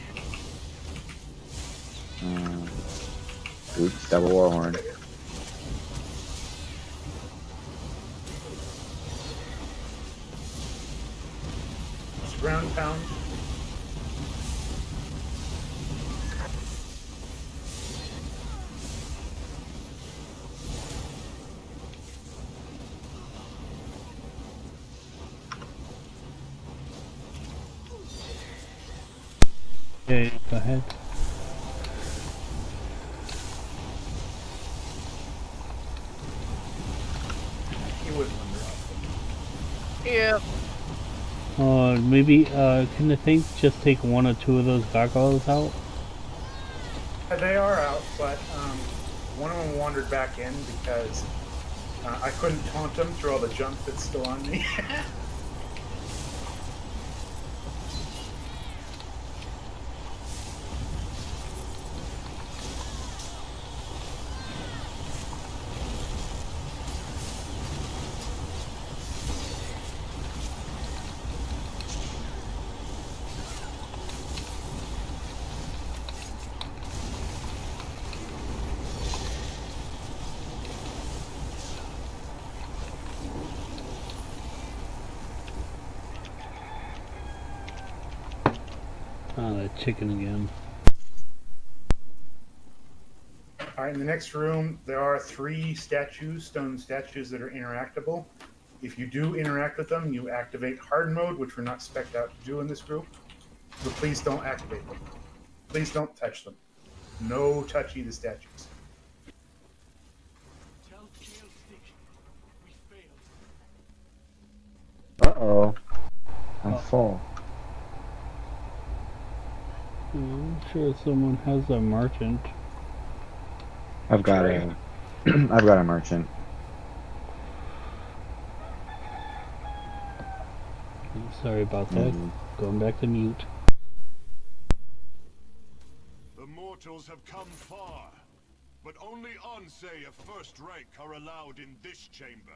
[SPEAKER 17] Oops, double Warhorn.
[SPEAKER 6] Ground pound.
[SPEAKER 3] Okay, go ahead.
[SPEAKER 6] You would wonder.
[SPEAKER 1] Yeah.
[SPEAKER 3] Maybe, can the tank just take one or two of those gargoyles out?
[SPEAKER 6] They are out, but one of them wandered back in because I couldn't taunt him through all the junk that's still on me.
[SPEAKER 3] Oh, that chicken again.
[SPEAKER 6] Alright, in the next room, there are 3 statues, stone statues that are interactable. If you do interact with them, you activate hard mode, which we're not spec'd out to do in this group. So please don't activate them. Please don't touch them. No touchy the statues.
[SPEAKER 17] Uh-oh. I'm full.
[SPEAKER 3] I'm sure someone has a merchant.
[SPEAKER 17] I've got a I've got a merchant.
[SPEAKER 3] Sorry about that. Going back to mute.
[SPEAKER 14] The mortals have come far, but only Ansei of first rank are allowed in this chamber.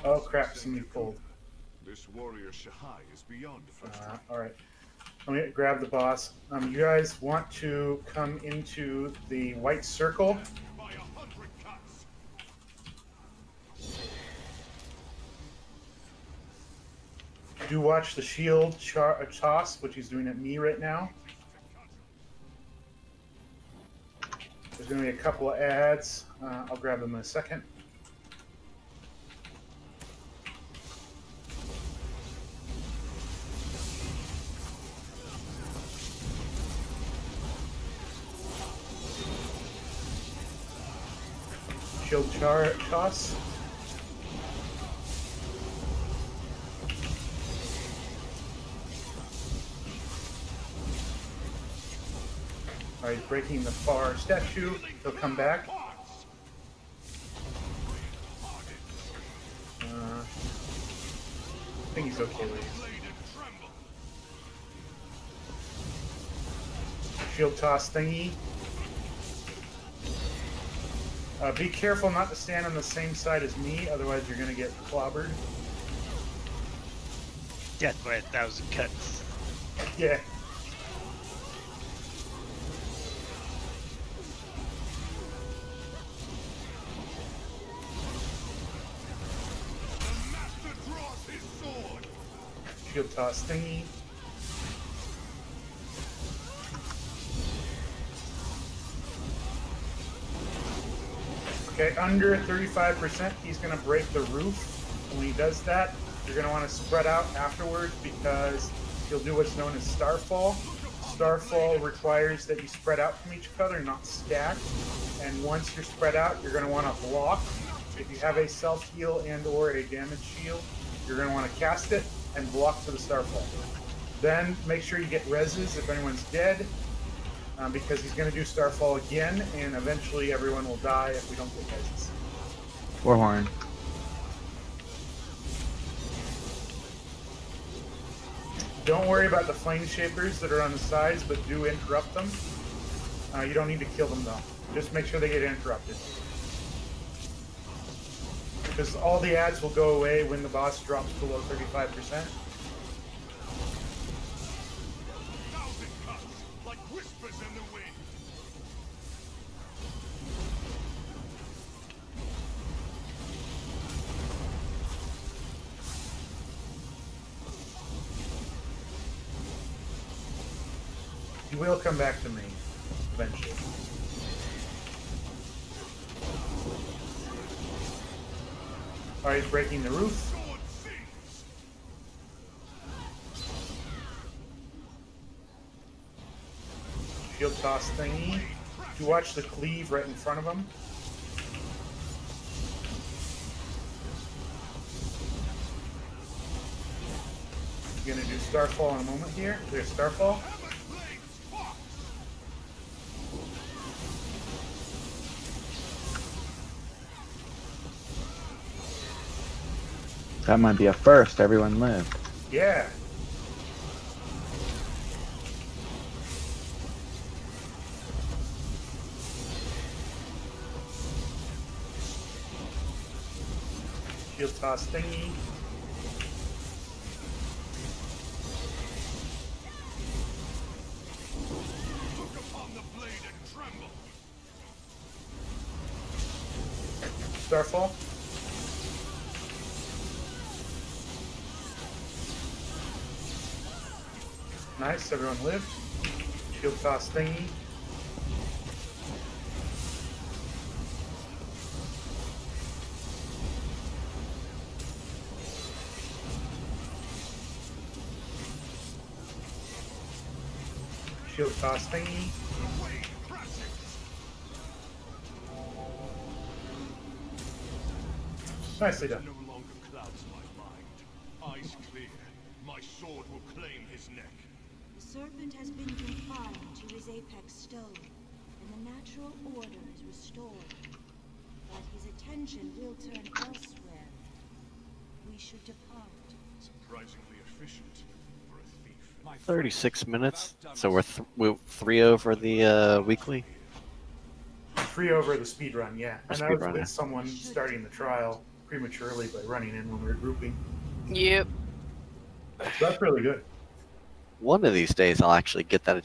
[SPEAKER 6] Oh crap, somebody pulled.
[SPEAKER 14] This warrior Shahai is beyond first rank.
[SPEAKER 6] Alright. Let me grab the boss. You guys want to come into the white circle? Do watch the shield toss, which he's doing at me right now. There's going to be a couple of ads. I'll grab them in a second. Shield toss. Alright, breaking the far statue. He'll come back. I think he's okay with it. Shield toss thingy. Be careful not to stand on the same side as me, otherwise you're going to get clobbered.
[SPEAKER 16] Death by 1,000 cuts.
[SPEAKER 6] Yeah. Shield toss thingy. Okay, under 35%, he's going to break the roof. And when he does that, you're going to want to spread out afterwards because he'll do what's known as Starfall. Starfall requires that you spread out from each other, not stack. And once you're spread out, you're going to want to block. If you have a self-heal and or a damage shield, you're going to want to cast it and block for the Starfall. Then make sure you get reses if anyone's dead. Because he's going to do Starfall again, and eventually everyone will die if we don't get reses.
[SPEAKER 17] Warhorn.
[SPEAKER 6] Don't worry about the flame shapers that are on the sides, but do interrupt them. You don't need to kill them though. Just make sure they get interrupted. Because all the ads will go away when the boss drops below 35%. He will come back to me eventually. Alright, he's breaking the roof. Shield toss thingy. You watch the cleave right in front of him. You're gonna do Starfall in a moment here. There's Starfall.
[SPEAKER 17] That might be a first. Everyone lived.
[SPEAKER 6] Yeah. Shield toss thingy.
[SPEAKER 14] Look upon the blade and tremble.
[SPEAKER 6] Starfall. Nice, everyone lived. Shield toss thingy. Shield toss thingy. Nicely done.
[SPEAKER 14] No longer clouds my mind. Eyes clear. My sword will claim his neck.
[SPEAKER 15] The serpent has been confined to his apex stone, and the natural order is restored. But his attention will turn elsewhere. We should depart.
[SPEAKER 14] Surprisingly efficient for a thief.
[SPEAKER 2] 36 minutes. So we're 3 over the weekly.
[SPEAKER 6] 3 over the speed run, yeah. And that was
[SPEAKER 2] Speedrun, yeah.
[SPEAKER 6] with someone starting the trial prematurely by running in when we were grouping.
[SPEAKER 1] Yep.
[SPEAKER 6] So that's really good.
[SPEAKER 2] One of these days, I'll actually get that achievement.